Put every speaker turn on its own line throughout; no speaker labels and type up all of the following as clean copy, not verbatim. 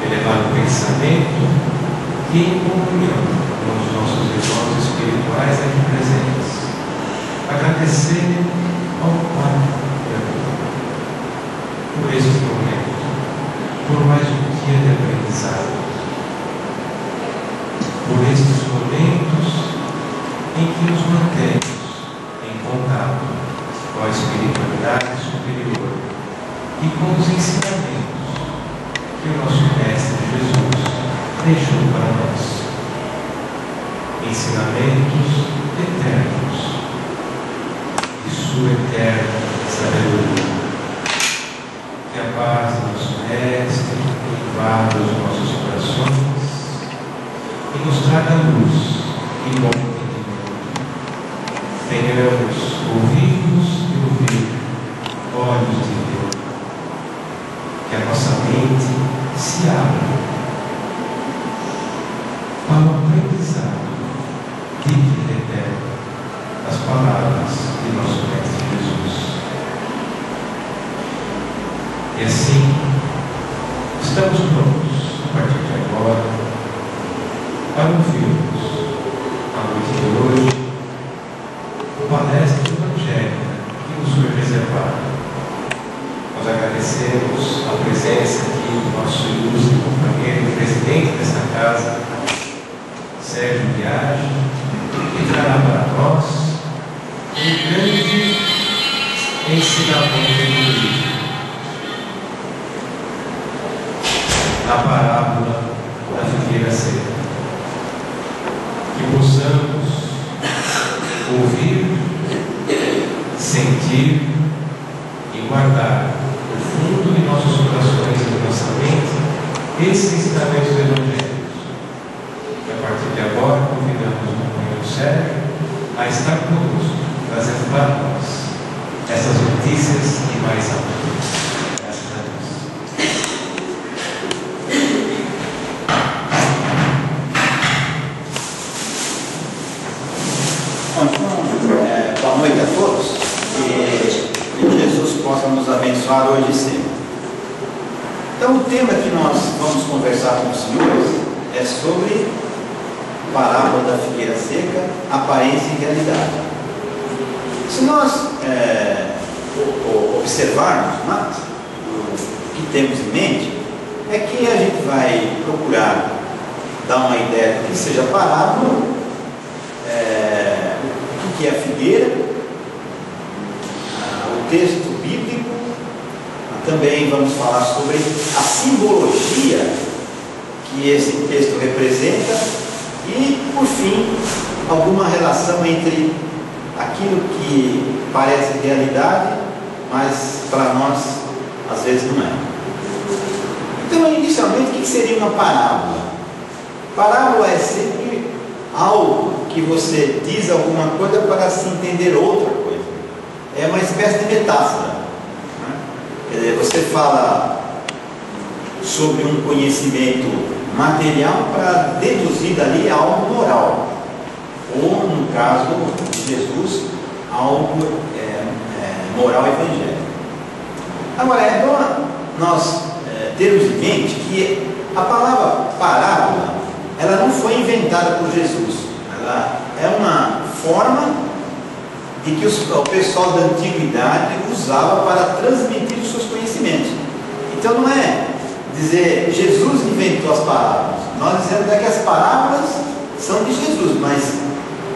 elevar o pensamento e em comunhão com os nossos irmãos espirituais aqui presentes. Agradecer ao Pai por esse momento, por mais um dia de aprendizado, por estes momentos em que nos mantemos em contato com a espiritualidade superior e com os ensinamentos que o nosso Mestre Jesus deixou para nós. Ensinamentos eternos de sua eterna sabedoria. Que a paz do nosso Mestre invada os nossos corações e nos traga luz e bom entendimento. Tenhamos ouvidos de ouvir, olhos de ver. Que a nossa mente se abra para o aprendizado de vida eterna das palavras de nosso Mestre Jesus. E assim, estamos prontos, a partir de agora, para ouvirmos, na noite de hoje, a palestra evangélica que nos foi reservada. Nós agradecemos a presença aqui do nosso ilustre companheiro e presidente desta casa, Sérgio Biagi, que trará para nós um grande ensinamento jurídico na parábola da figueira seca. Que possamos ouvir, sentir e guardar no fundo de nossos corações e de nossa mente esses ensinamentos evangélicos. E a partir de agora convidamos o companheiro Sérgio a estar conosco, trazendo para nós essas notícias e mais amor. Graças a Deus.
Boa noite a todos, que Jesus possa nos abençoar hoje e sempre. Então, o tema que nós vamos conversar com os senhores é sobre a parábola da figueira seca, aparência e realidade. Se nós observarmos, o que temos em mente é que a gente vai procurar dar uma ideia do que seja a parábola, o que é a figueira, o texto bíblico, também vamos falar sobre a simbologia que esse texto representa e, por fim, alguma relação entre aquilo que parece realidade, mas para nós às vezes não é. Então, inicialmente, o que seria uma parábola? Parábola é sempre algo que você diz alguma coisa para se entender outra coisa. É uma espécie de metáfora, né? Quer dizer, você fala sobre um conhecimento material para deduzir dali algo moral, ou no caso de Jesus, algo moral evangélico. Agora, é bom nós termos em mente que a palavra parábola, ela não foi inventada por Jesus. Ela é uma forma de que o pessoal da antiguidade usava para transmitir os seus conhecimentos. Então não é dizer Jesus inventou as parábolas. Nós dizemos que as parábolas são de Jesus, mas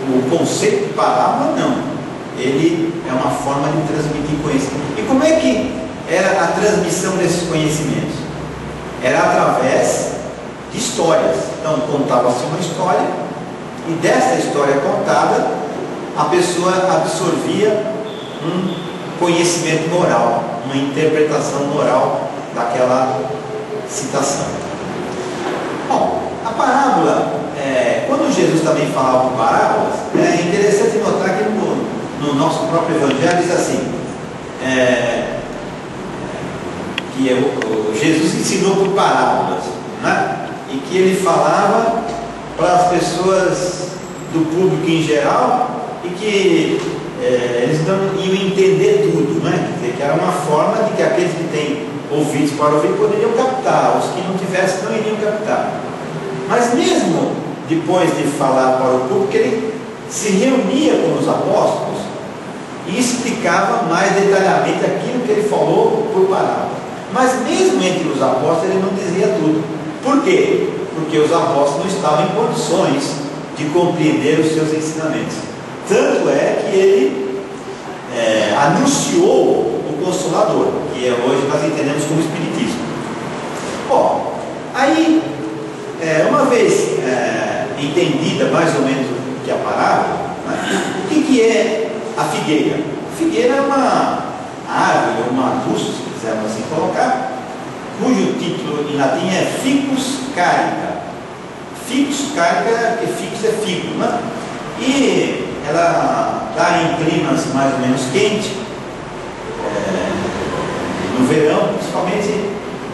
o conceito de parábola não. Ele é uma forma de transmitir conhecimento. E como é que era a transmissão desses conhecimentos? Era através de histórias. Então contava-se uma história, e dessa história contada, a pessoa absorvia um conhecimento moral, uma interpretação moral daquela citação. Bom, a parábola, quando Jesus também falava por parábolas, é interessante notar que no nosso próprio Evangelho diz assim, que Jesus ensinou por parábolas, né? E que ele falava para as pessoas do público em geral e que eles não iam entender tudo, né? Quer dizer, que era uma forma de que aqueles que têm ouvidos para ouvir poderiam captar, os que não tivessem não iriam captar. Mas mesmo depois de falar para o público, ele se reunia com os apóstolos e explicava mais detalhadamente aquilo que ele falou por parábola. Mas mesmo entre os apóstolos ele não dizia tudo. Por quê? Porque os apóstolos não estavam em condições de compreender os seus ensinamentos. Tanto é que ele anunciou o Consolador, que hoje nós entendemos como Espiritismo. Bom, aí, uma vez entendida mais ou menos o que é a parábola, né, o que é a figueira? A figueira é uma árvore, uma arbusto, se quisermos assim colocar, cujo título em latim é Ficus carica. Ficus carica, porque ficus é figo, né? E ela está em climas mais ou menos quentes, no verão, principalmente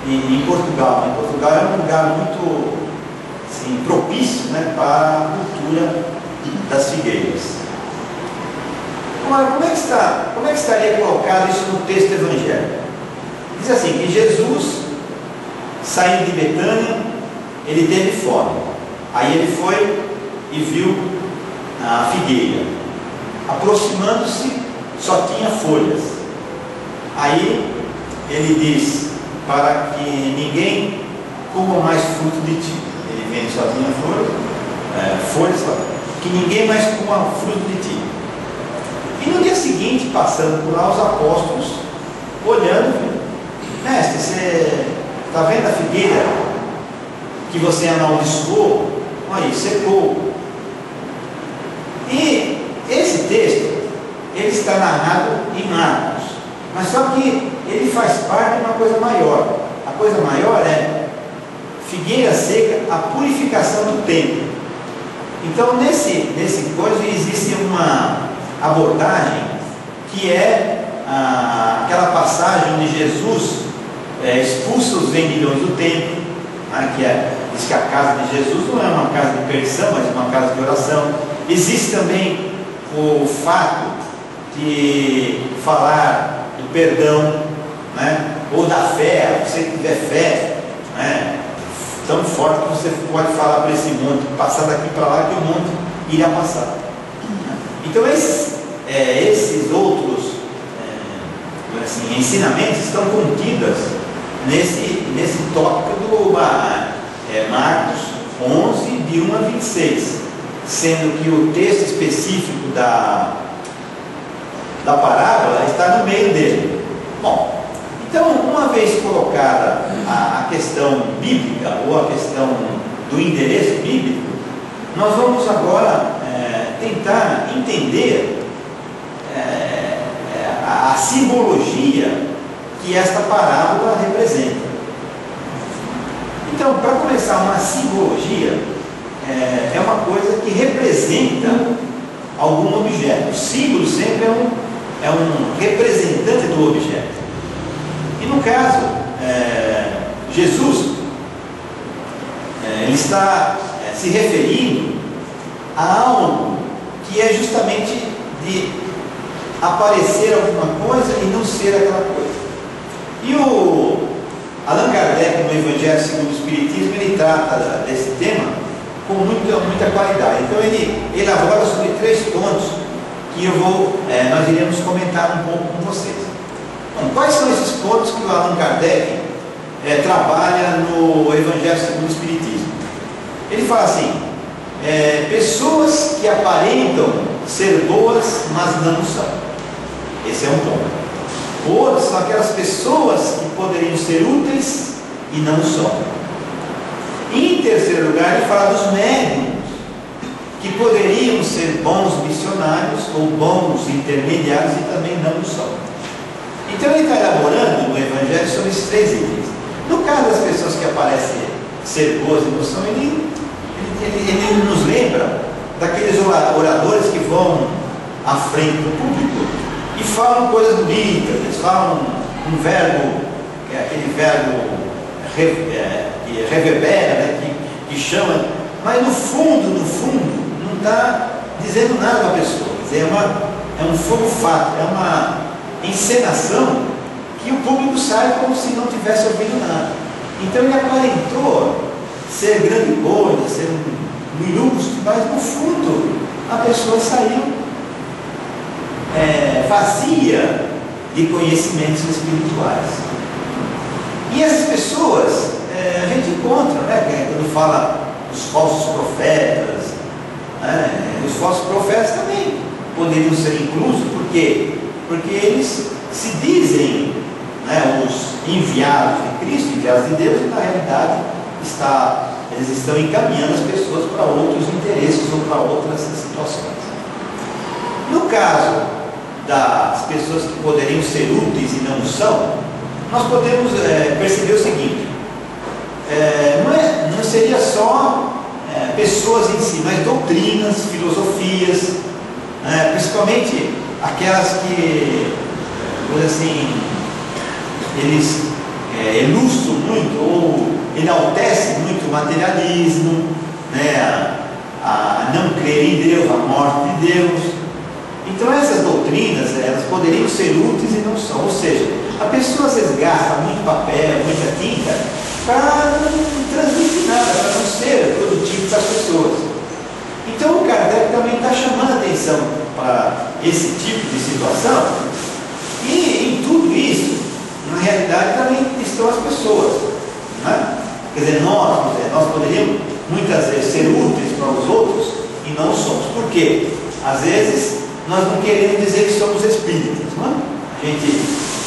em Portugal. Em Portugal é um lugar muito assim, propício, né, para a cultura das figueiras. Agora, como é que estaria colocado isso no texto evangélico? Diz assim, que Jesus, saindo de Betânia, ele teve fome. Aí ele foi e viu a figueira. Aproximando-se, só tinha folhas. Aí ele diz, para que ninguém coma mais fruto de ti. Ele vem, só tinha folhas, que ninguém mais coma fruto de ti. E no dia seguinte, passando por lá, os apóstolos, olhando, mestre, você está vendo a figueira que você amaldiçoou? Aí, secou. E esse texto, ele está narrado em Marcos, mas só que ele faz parte de uma coisa maior. A coisa maior é figueira seca, a purificação do templo. Então, nesse coisa existe uma abordagem que é aquela passagem onde Jesus expulsa os vendilhões do templo, né, diz que a casa de Jesus não é uma casa de perdição, mas uma casa de oração. Existe também o fato de falar do perdão, né, ou da fé, se você tiver fé, né, tão forte que você pode falar para esse monte, passar daqui para lá, que o monte irá passar. Então esses outros assim, ensinamentos estão contidos nesse tópico do Marcos 11, de 1 a 26, sendo que o texto específico da parábola está no meio dele. Bom, então, uma vez colocada a questão bíblica ou a questão do endereço bíblico, nós vamos agora tentar entender a simbologia que esta parábola representa. Então, para começar, uma simbologia é uma coisa que representa algum objeto. O símbolo sempre é um representante do objeto. E no caso, Jesus, ele está se referindo a algo que é justamente de aparecer alguma coisa e não ser aquela coisa. E o Allan Kardec, no Evangelho segundo o Espiritismo, ele trata desse tema com muita qualidade. Então ele elabora sobre 3 pontos que nós iremos comentar um pouco com vocês. Bom, quais são esses pontos que o Allan Kardec trabalha no Evangelho segundo o Espiritismo? Ele fala assim, pessoas que aparentam ser boas, mas não são. Esse é um ponto. Outros são aquelas pessoas que poderiam ser úteis e não são. E em terceiro lugar, ele fala dos médiums, que poderiam ser bons missionários ou bons intermediários e também não são. Então ele está elaborando no Evangelho sobre esses 3 itens. No caso das pessoas que aparecem ser boas e não são, ele nos lembra daqueles oradores que vão à frente do público e falam coisas bonitas, eles falam um verbo, que é aquele verbo que reverbera, né, que chama, mas no fundo, não está dizendo nada para a pessoa. Quer dizer, é um fogo fato, é uma encenação que o público sai como se não tivesse ouvido nada. Então ele aparentou ser grande coisa, ser um ilustre, mas no fundo a pessoa saiu vazia de conhecimentos espirituais. E essas pessoas, a gente encontra, né, quando fala dos falsos profetas, os falsos profetas também poderiam ser inclusos, por quê? Porque eles se dizem, né, os enviados de Cristo, enviados de Deus, e na realidade eles estão encaminhando as pessoas para outros interesses ou para outras situações. No caso das pessoas que poderiam ser úteis e não são, nós podemos perceber o seguinte: não seria só pessoas em si, mas doutrinas, filosofias, principalmente aquelas que, por assim, eles ilustram muito ou enaltecem muito o materialismo, né, a não crer em Deus, a morte de Deus. Então essas doutrinas, elas poderiam ser úteis e não são. Ou seja, a pessoa às vezes gasta muito papel, muita tinta para não transmitir nada, para não ser produtivo para as pessoas. Então o Kardec também está chamando a atenção para esse tipo de situação, e em tudo isso, na realidade, também estão as pessoas, né? Quer dizer, nós poderíamos muitas vezes ser úteis para os outros e não somos. Por quê? Às vezes nós não queremos dizer que somos espíritas, não é? A gente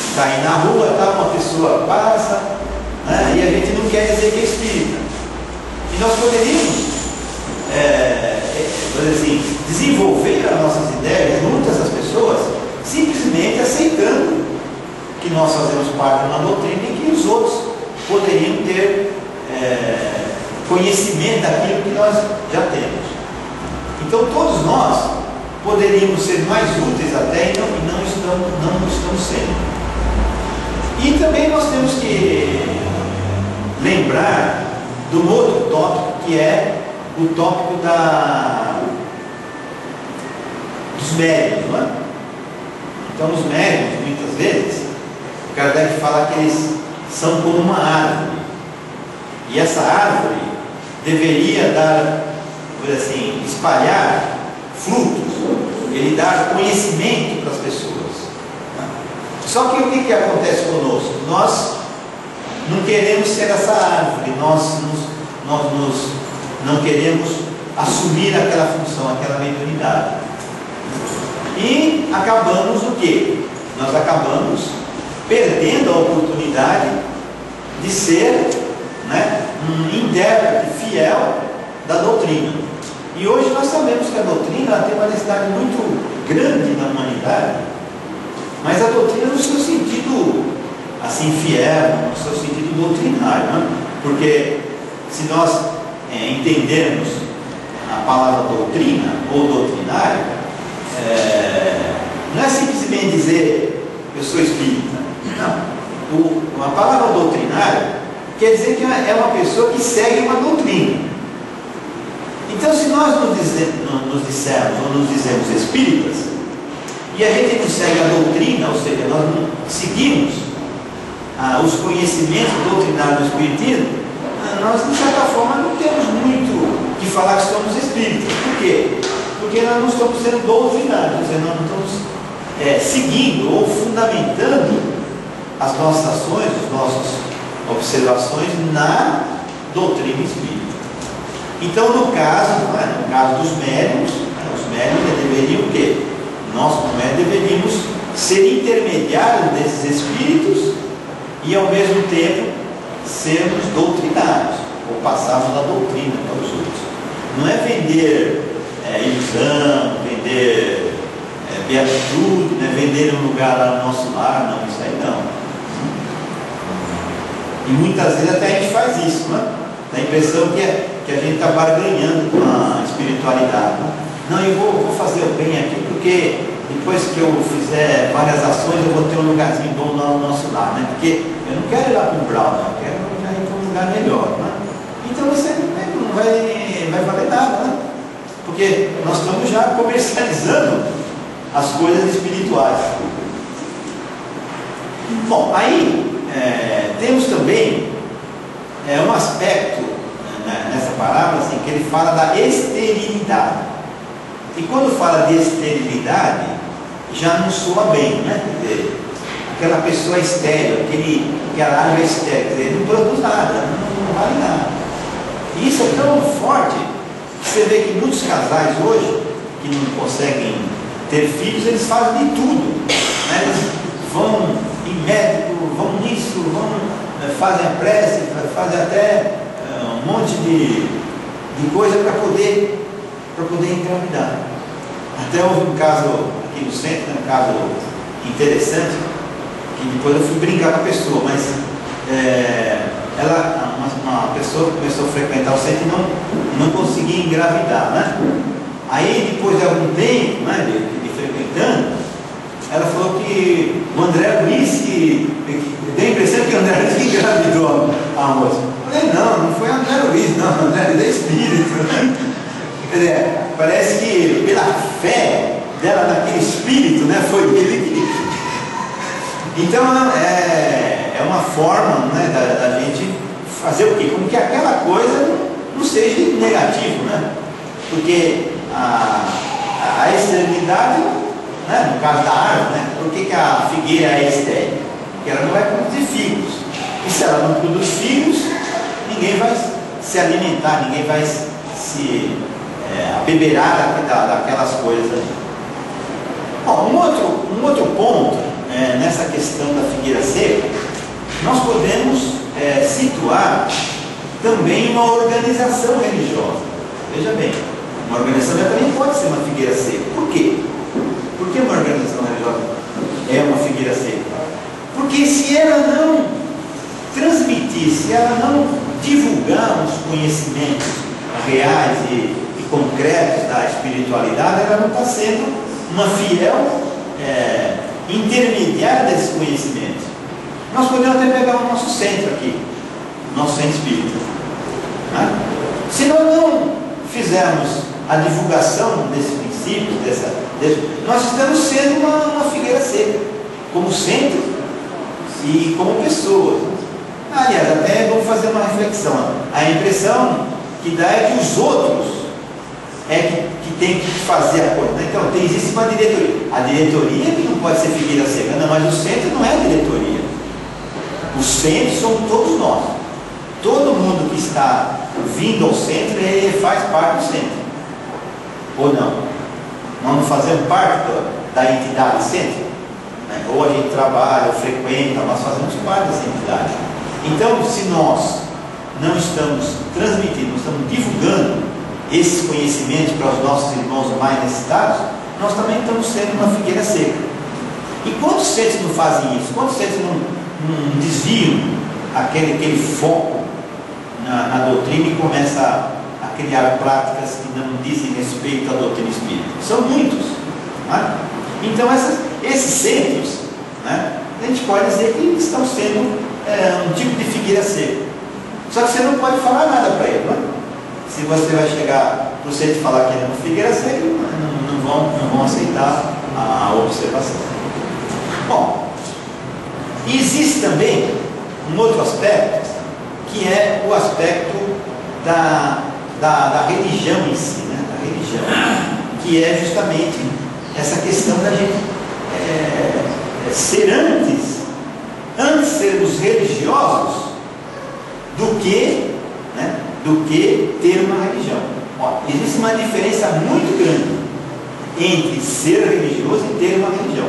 está aí na rua, uma pessoa passa, né, e a gente não quer dizer que é espírita. E nós poderíamos assim, desenvolver as nossas ideias juntas às pessoas, simplesmente aceitando que nós fazemos parte de uma doutrina e que os outros poderiam ter conhecimento daquilo que nós já temos. Então todos nós poderíamos ser mais úteis até e não estamos sendo. E também nós temos que lembrar de um outro tópico, que é o tópico dos médiuns, não é? Então os médiuns, muitas vezes, o Kardec fala que eles são como uma árvore, e essa árvore deveria dar, por assim, espalhar frutos, ele dar conhecimento para as pessoas. Só que o que acontece conosco? Nós não queremos ser essa árvore, nós não queremos assumir aquela função, aquela mediunidade. E acabamos o quê? Nós acabamos perdendo a oportunidade de ser, né, um intérprete fiel da doutrina. E hoje nós sabemos que a doutrina tem uma necessidade muito grande na humanidade, mas a doutrina no seu sentido assim fiel, no seu sentido doutrinário, né? Porque se nós entendermos a palavra doutrina ou doutrinário, não é simplesmente dizer eu sou espírita, não. A palavra doutrinário quer dizer que é uma pessoa que segue uma doutrina. Então, se nós nos dissermos ou nos dizemos espíritas, e a gente não segue a doutrina, ou seja, nós não seguimos os conhecimentos doutrinários do espiritismo, nós, de certa forma, não temos muito que falar que somos espíritas. Por quê? Porque nós não estamos sendo doutrinados, nós não estamos seguindo ou fundamentando as nossas ações, as nossas observações na doutrina espírita. Então, no caso dos médiuns, os médiuns deveriam o quê? Nós, como médiuns, deveríamos ser intermediários desses espíritos e, ao mesmo tempo, sermos doutrinados, ou passarmos a doutrina para os outros. Não é vender ilusão, vender beatitude, não é vender um lugar lá no nosso lar, não, isso aí não. E muitas vezes até a gente faz isso, né? Dá a impressão que a gente está barganhando com a espiritualidade, né? Não, eu vou fazer o bem aqui porque depois que eu fizer várias ações eu vou ter um lugarzinho bom lá no nosso lar, né? Porque eu não quero ir lá para o Brau, não, eu quero já ir para um lugar melhor, né? Então você não vai valer nada, né? Porque nós estamos já comercializando as coisas espirituais. Bom, aí temos também um aspecto nessa palavra assim, que ele fala da esterilidade. E quando fala de esterilidade, já não soa bem, né? Quer dizer, aquela pessoa estéril, aquela água estéril, quer dizer, não produz nada, não vale nada. E isso é tão forte que você vê que muitos casais hoje, que não conseguem ter filhos, eles fazem de tudo, né? Eles vão em médico, vão nisso, fazem a prece, fazem até um monte de coisa para poder engravidar. Até houve um caso aqui no centro, um caso interessante, que depois eu fui brincar com a pessoa, mas uma pessoa começou a frequentar o centro e não conseguia engravidar, né? Aí depois de algum tempo, né, de frequentando, ela falou que o André Luiz, deu a impressão que o André Luiz engravidou a moça. Eu falei, não foi o André Luiz, não, o André Luiz é espírito. Quer dizer, parece que pela fé dela naquele espírito, né, foi ele que... Então é uma forma, né, da gente fazer o quê? Como que aquela coisa não seja negativa, né? Porque a esterilidade, né, no caso da árvore, né, por que a figueira é estéril? Porque ela não vai produzir figos. E se ela não produz figos, ninguém vai se alimentar, ninguém vai se abeberar daquelas coisas ali. Bom, um outro ponto nessa questão da figueira seca, nós podemos situar também uma organização religiosa. Veja bem, uma organização também pode ser uma figueira seca. Por quê? Por que uma organização religiosa é uma figueira seca? Porque se ela não transmitir, se ela não divulgar os conhecimentos reais e concretos da espiritualidade, ela não está sendo uma fiel intermediária desses conhecimentos. Nós podemos até pegar o nosso centro aqui, nosso centro espírita, né? Se nós não fizermos a divulgação desses princípios, nós estamos sendo uma figueira seca, como centro e como pessoas. Aliás, até vamos fazer uma reflexão. A impressão que dá é que os outros que tem que fazer a coisa. Então, existe uma diretoria. A diretoria que não pode ser figueira seca, não, mas o centro não é a diretoria. O centro somos todos nós. Todo mundo que está vindo ao centro faz parte do centro. Ou não? Nós não fazemos parte da entidade centro? Né? Ou a gente trabalha, ou frequenta, nós fazemos parte dessa entidade. Então, se nós não estamos transmitindo, não estamos divulgando esses conhecimentos para os nossos irmãos mais necessitados, nós também estamos sendo uma figueira seca. E quantos centros não fazem isso? Quantos centros não desviam aquele foco na doutrina e começam a criar práticas que não dizem respeito à doutrina espírita? São muitos, né? Então esses centros, né, a gente pode dizer que estão sendo um tipo de figueira seca. Só que você não pode falar nada para ele, né? Se você vai chegar para o centro e falar que é uma figueira seca, não vão aceitar a observação. Bom, existe também um outro aspecto, que é o aspecto da religião em si, né? Da religião, que é justamente essa questão da gente ser antes sermos religiosos do que ter uma religião. Ó, existe uma diferença muito grande entre ser religioso e ter uma religião,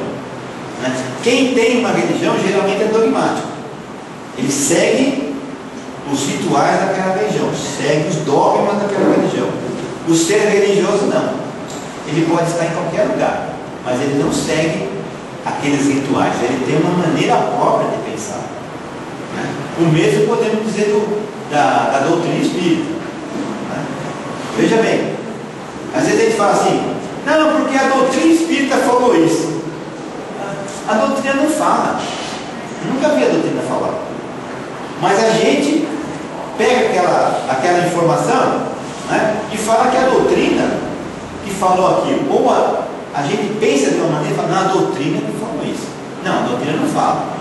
né? Quem tem uma religião geralmente é dogmático. Ele segue os rituais daquela religião, segue os dogmas daquela religião. O ser religioso não. Ele pode estar em qualquer lugar, mas ele não segue aqueles rituais. Ele tem uma maneira própria de pensar, né? O mesmo podemos dizer da doutrina espírita, né? Veja bem, às vezes a gente fala assim, não, porque a doutrina espírita falou isso. A doutrina não fala. Eu nunca vi a doutrina falar. Mas a gente pega aquela informação, né, e fala que a doutrina que falou aquilo. Ou a gente pensa de uma maneira e fala, não, a doutrina que falou isso. Não, a doutrina não fala.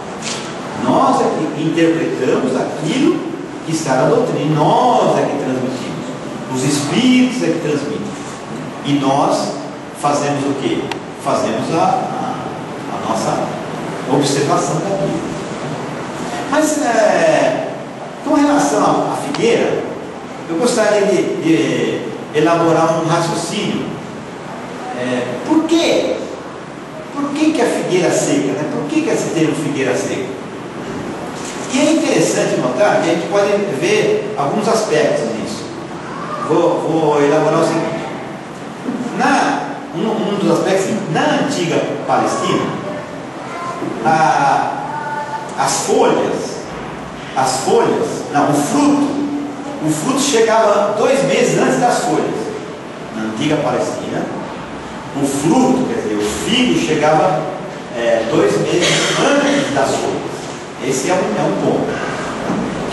Nós é que interpretamos aquilo que está na doutrina. Nós é que transmitimos. Os Espíritos é que transmitem. E nós fazemos o quê? Fazemos a nossa observação da Bíblia. Mas com relação à figueira, eu gostaria de elaborar um raciocínio. Por quê? Por que a figueira seca? Né? Por que esse termo figueira seca? E é interessante notar que a gente pode ver alguns aspectos nisso. Vou elaborar o seguinte. Um dos aspectos, na antiga Palestina, o fruto chegava 2 meses antes das folhas. Na antiga Palestina, o fruto, quer dizer, o figo chegava 2 meses antes das folhas. Esse é um ponto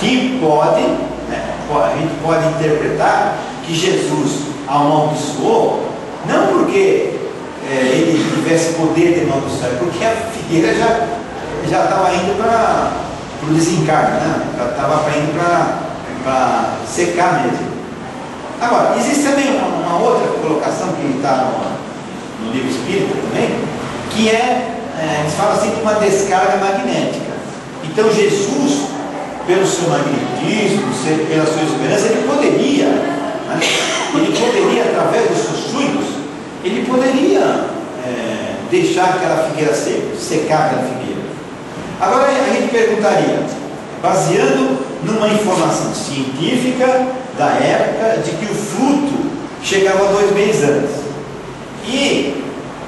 que a gente pode interpretar que Jesus amaldiçoou, não porque ele tivesse poder de amaldiçoar, porque a figueira já estava indo para o desencarne, né? Já estava indo para secar mesmo. Agora, existe também uma outra colocação que está no livro Espírita também, que eles falam assim de uma descarga magnética. Então Jesus, pelo seu magnetismo, pela sua esperança, ele poderia, através dos seus fluidos, ele poderia deixar aquela figueira secar aquela figueira. Agora a gente perguntaria, baseando numa informação científica da época de que o fruto chegava 2 meses antes, e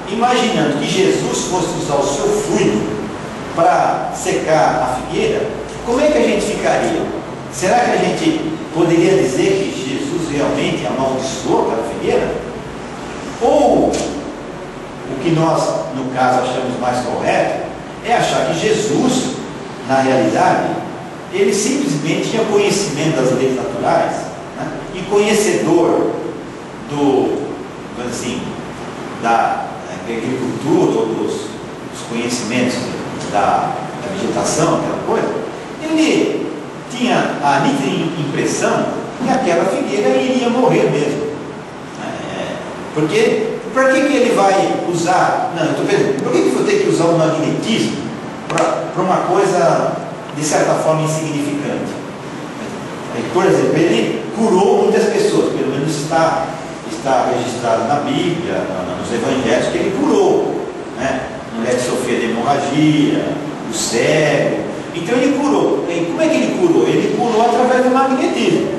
imaginando que Jesus fosse usar o seu fluido para secar a figueira, como é que a gente ficaria? Será que a gente poderia dizer que Jesus realmente amaldiçoou aquela figueira? Ou o que nós, no caso, achamos mais correto é achar que Jesus, na realidade, ele simplesmente tinha conhecimento das leis naturais, né? E conhecedor da agricultura, ou dos conhecimentos da vegetação, aquela coisa. Ele tinha a nítida impressão que aquela figueira iria morrer mesmo. Porque para que ele vai usar? Não, eu estou pensando, por que eu vou ter que usar o magnetismo para uma coisa de certa forma insignificante? Por exemplo, ele curou muitas pessoas, pelo menos está registrado na Bíblia, nos Evangelhos, que ele curou, né? Mulher que sofria de hemorragia, o cego. Então ele curou. E como é que ele curou? Ele curou através do magnetismo,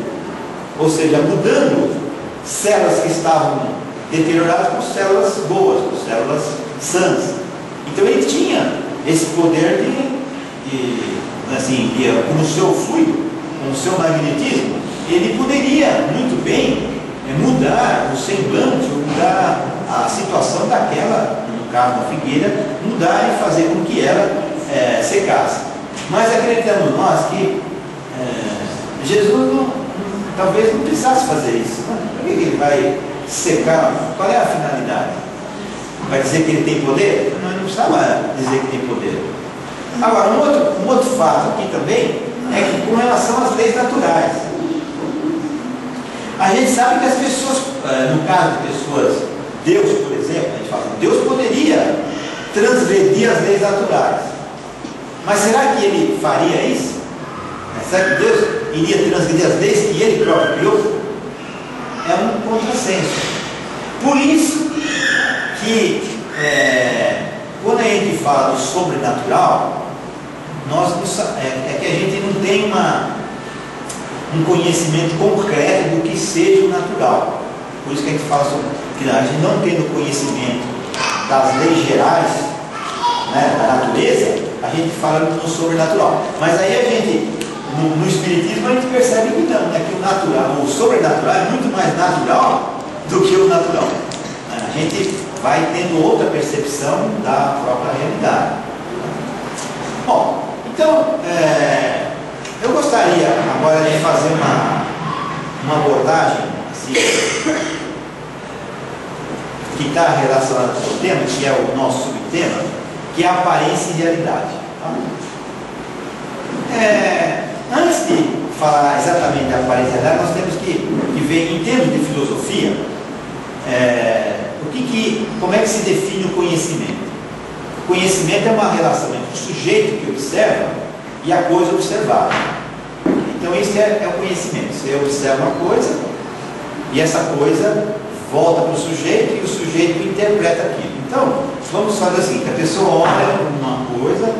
ou seja, mudando células que estavam deterioradas por células boas, por células sãs. Então ele tinha esse poder com o seu fluido, com o seu magnetismo, ele poderia muito bem mudar o semblante, mudar a situação daquela, no caso da figueira, mudar e fazer com que ela secasse. Mas acreditamos nós que Jesus talvez não precisasse fazer isso. Por que ele vai secar? Qual é a finalidade? Vai dizer que ele tem poder? Não, ele não precisava dizer que tem poder. Agora, um outro fato aqui também é que com relação às leis naturais, a gente sabe que as pessoas, no caso de pessoas, Deus, por exemplo, a gente fala, Deus poderia transgredir as leis naturais. Mas será que ele faria isso? Será que Deus iria transgredir as leis que ele próprio criou? É um contrassenso. Por isso que quando a gente fala do sobrenatural, é que a gente não tem um conhecimento concreto do que seja o natural. Por isso que a gente fala sobre que a gente não tendo conhecimento das leis gerais, né, da natureza, a gente fala no sobrenatural. Mas aí a gente, no Espiritismo, a gente percebe que não, né, que o natural, o sobrenatural é muito mais natural do que o natural. A gente vai tendo outra percepção da própria realidade. Bom, então, eu gostaria agora de fazer uma abordagem assim, que está relacionada com o tema, que é o nosso subtema, que é a aparência e realidade. Tá? Antes de falar exatamente da aparência da realidade, nós temos que ver, em termos de filosofia, como é que se define o conhecimento. O conhecimento é uma relação entre o sujeito que observa e a coisa observada. Então isso é o conhecimento. Você observa uma coisa e essa coisa volta para o sujeito e o sujeito interpreta aquilo. Então, vamos fazer assim, que a pessoa olha uma coisa,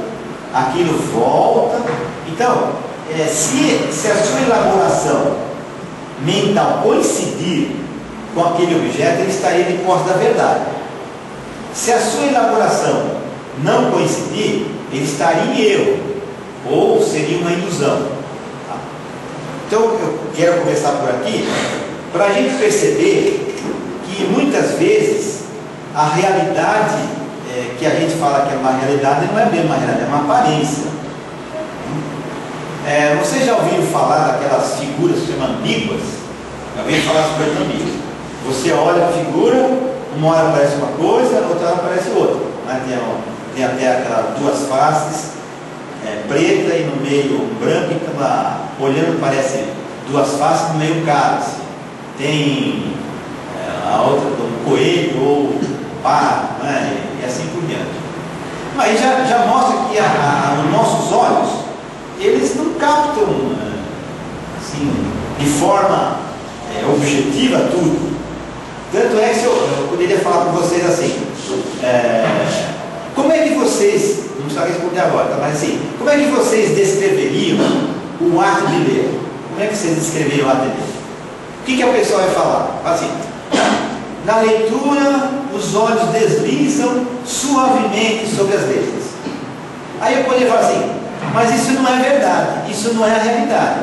aquilo volta. Então, se a sua elaboração mental coincidir com aquele objeto, ele estaria de posse da verdade. Se a sua elaboração não coincidir, ele estaria em erro, ou seria uma ilusão. Então, eu quero começar por aqui, para a gente perceber que muitas vezes a realidade que a gente fala que é uma realidade não é bem uma realidade, é uma aparência. Vocês já ouviram falar daquelas figuras que se chamam ambíguas? Já ouviram falar sobre as ambíguas? Você olha a figura, uma hora aparece uma coisa, outra hora aparece outra. Né? Tem até aquelas duas faces, preta e no meio branco, então olhando parece duas faces, no meio cálice. Tem a outra do coelho ou pato, né? E assim por diante. Mas já mostra que os nossos olhos, eles não captam assim, de forma objetiva tudo. Tanto é que eu poderia falar com vocês assim, como é que vocês, não precisa responder agora, tá? Mas assim, como é que vocês descreveriam o ato de ler? Como é que vocês descreveriam o ato de ler? O que a pessoa vai falar? Assim, na leitura, os olhos deslizam suavemente sobre as letras. Aí eu poderia falar assim, mas isso não é verdade, isso não é a realidade.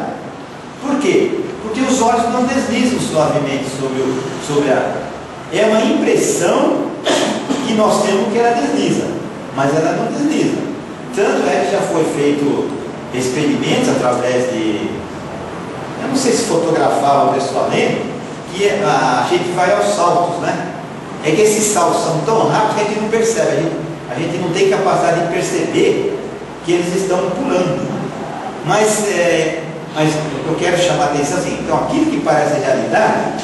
Por quê? Porque os olhos não deslizam suavemente sobre a... É uma impressão que nós temos que ela desliza, mas ela não desliza. Tanto é que já foi feito experimentos através de... Eu não sei se fotografava o pessoal lendo, que a gente vai aos saltos, né? É que esses saltos são tão rápidos que a gente não percebe, a gente não tem capacidade de perceber que eles estão pulando. Mas eu quero chamar a atenção assim, então aquilo que parece realidade,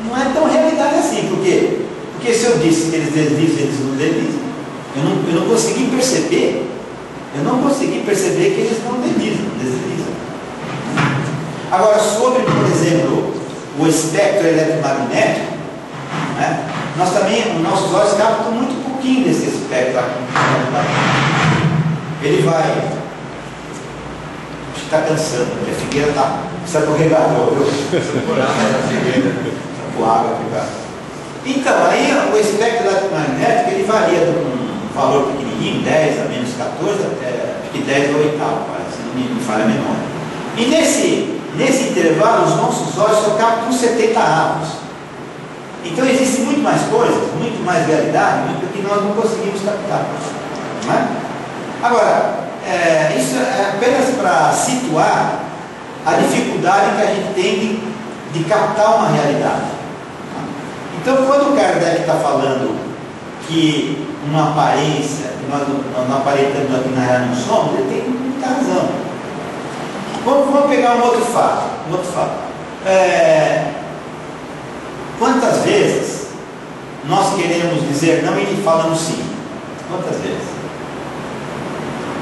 não é tão realidade assim, por quê? Porque se eu disse que eles deslizam, eles não deslizam, eu não consegui perceber que eles não deslizam. Agora, sobre, por exemplo, o espectro eletromagnético, né, os nossos olhos captam muito pouquinho desse espectro eletromagnético. Ele vai... Está cansando, porque a figueira está corregador, viu? Com água aplicada. Então, aí o espectro eletromagnético ele varia de um valor pequenininho, 10 a menos 14, acho que 10 ou 8, parece, não me falha a memória. E nesse intervalo, os nossos olhos só captam 70 avos. Então, existe muito mais coisas, muito mais realidade, muito que nós não conseguimos captar. Não é? Agora, isso é apenas para situar a dificuldade que a gente tem de captar uma realidade. Então, quando o Kardec está falando que uma aparência, que nós não aparentamos aqui na realidade não somos, ele tem muita razão. Vamos pegar um outro fato. Quantas vezes nós queremos dizer não e falamos sim? Quantas vezes?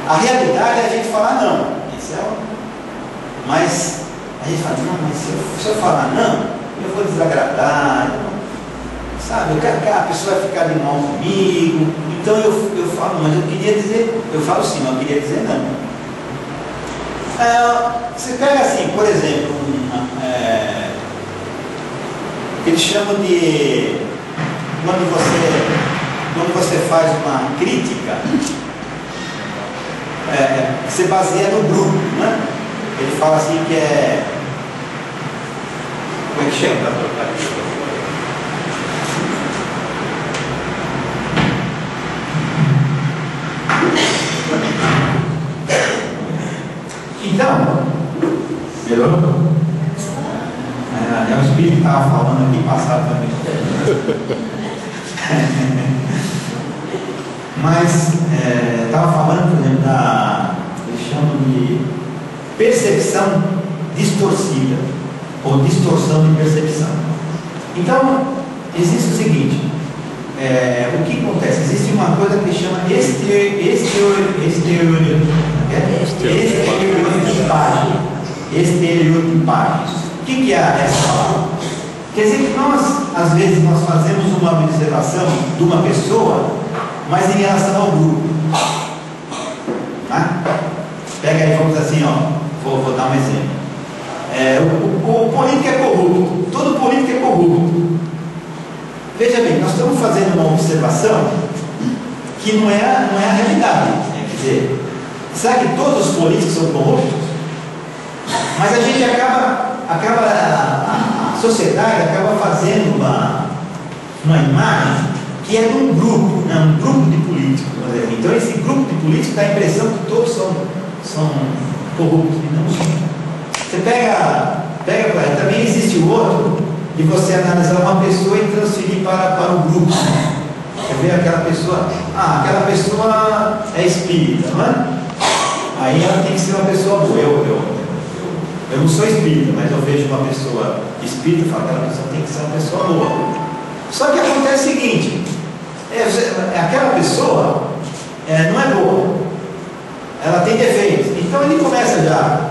A realidade é a gente falar não. Isso mas a gente fala, não, mas se eu falar não, eu vou desagradar, sabe? Eu quero que a pessoa vai ficar de mal comigo. Então eu falo, mas eu queria dizer, eu falo sim, mas eu queria dizer não. Você pega assim, por exemplo, eles chamam de quando você faz uma crítica, você baseia no grupo, né? Ele fala assim que como é que chama? Então, melhorou? O espírito estava falando aqui passado também. Mas estava falando, por exemplo, eles chamam de percepção distorcida, ou distorção de percepção. Então, existe o seguinte, o que acontece? Existe uma coisa que chama estereotipagem. O que é essa palavra? Quer dizer que nós, às vezes, nós fazemos uma observação de uma pessoa, mas em relação ao grupo. Tá? Pega aí, vamos assim, vou dar um exemplo. O político é corrupto. Todo político é corrupto. Veja bem, nós estamos fazendo uma observação que não é a realidade. Quer dizer, será que todos os políticos são corruptos? Mas a gente a sociedade acaba fazendo uma imagem que é de um grupo, né? Um grupo de políticos. Então esse grupo de políticos dá a impressão que todos são corruptos. E não são. Você pega também existe o outro de você analisar uma pessoa e transferir para o grupo. Você vê aquela pessoa, aquela pessoa é espírita, não é? Aí ela tem que ser uma pessoa boa. Eu não sou espírita, mas eu vejo uma pessoa espírita e falo, aquela pessoa tem que ser uma pessoa boa. Só que acontece o seguinte, aquela pessoa não é boa, ela tem defeitos. Então ele começa já,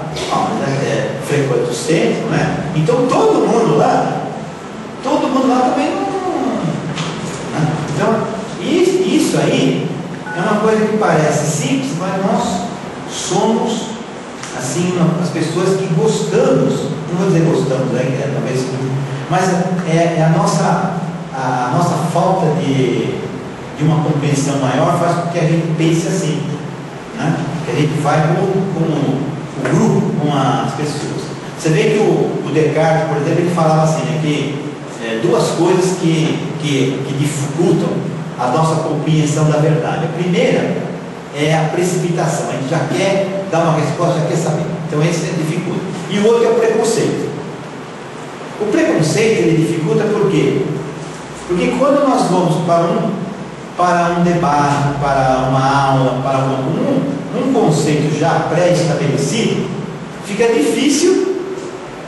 frequenta o centro, né? Então todo mundo lá também não. Né? Então, isso aí é uma coisa que parece simples, mas nós somos assim, as pessoas que gostamos, não vou dizer gostamos, talvez, mas é a nossa falta de uma compreensão maior faz com que a gente pense assim, né? Que a gente vai com o grupo, com as pessoas. Você vê que o Descartes, por exemplo, ele falava assim, né, que duas coisas que dificultam a nossa compreensão da verdade. A primeira é a precipitação, a gente já quer dar uma resposta, já quer saber. Então esse dificulta. E o outro é o preconceito. O preconceito ele dificulta por quê? Porque quando nós vamos para um debate, para uma aula, para um conceito já pré-estabelecido, fica difícil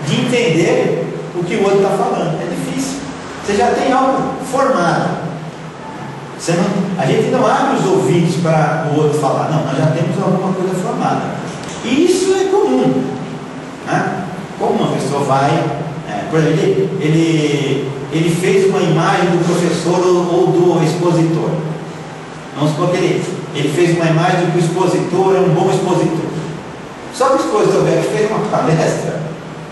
de entender o que o outro está falando. É difícil. Você já tem algo formado. A gente não abre os ouvidos para o outro falar, não, nós já temos alguma coisa formada. E isso é comum. Né? Como uma pessoa vai, por exemplo, ele fez uma imagem do professor ou do expositor. Vamos supor que ele fez uma imagem de que o expositor é um bom expositor. Só que o expositor fez uma palestra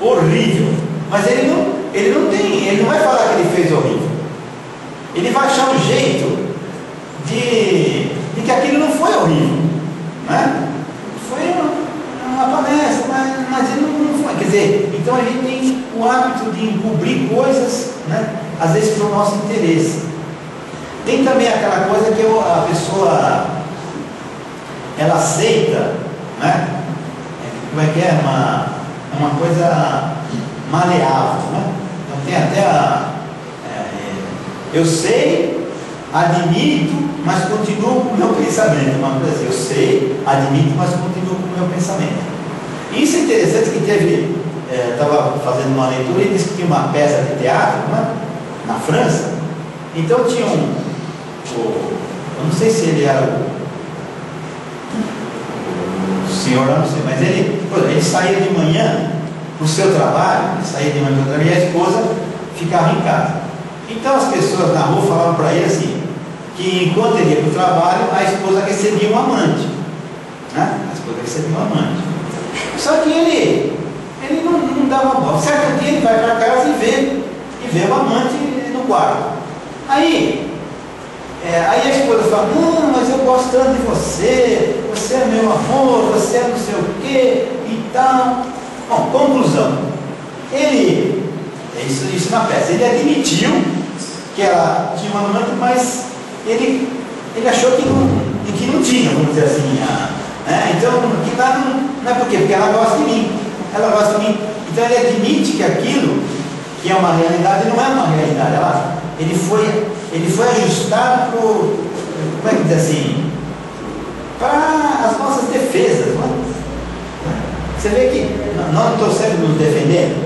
horrível, mas ele não vai falar que ele fez horrível. Ele vai achar um jeito de que aquilo não foi horrível, né? Foi uma palestra, mas ele não foi. Quer dizer, então a gente tem o hábito de encobrir coisas, né? Às vezes para o nosso interesse. Tem também aquela coisa que a pessoa ela aceita, né? Como é que é? Uma coisa maleável, né? Então tem até eu sei, admito, mas continuo com o meu pensamento. Uma coisa assim, eu sei, admito, mas continuo com o meu pensamento. Isso é interessante que teve, estava fazendo uma leitura e disse que tinha uma peça de teatro, né, na França. Então tinha eu não sei se ele era o senhor, eu não sei, mas ele saía de manhã para o seu trabalho, e a esposa ficava em casa. Então as pessoas na rua falavam para ele assim, que enquanto ele ia para o trabalho, a esposa recebia um amante. Né? A esposa recebia um amante. Só que ele não dava bola. Certo dia ele vai para casa e vê o amante no quarto. Aí a esposa fala, não, mas eu gosto tanto de você, você é meu amor, você é não sei o quê e tal. Bom, conclusão. Isso na peça. Ele admitiu que ela tinha uma amante, mas ele achou que não tinha, vamos dizer assim. Então, que lá não é por quê? Porque ela gosta de mim. Ela gosta de mim. Então ele admite que aquilo que é uma realidade não é uma realidade. Ele foi ajustado para, como é que diz assim, para as nossas defesas. Não é? Você vê que nós não estamos sempre nos defendendo.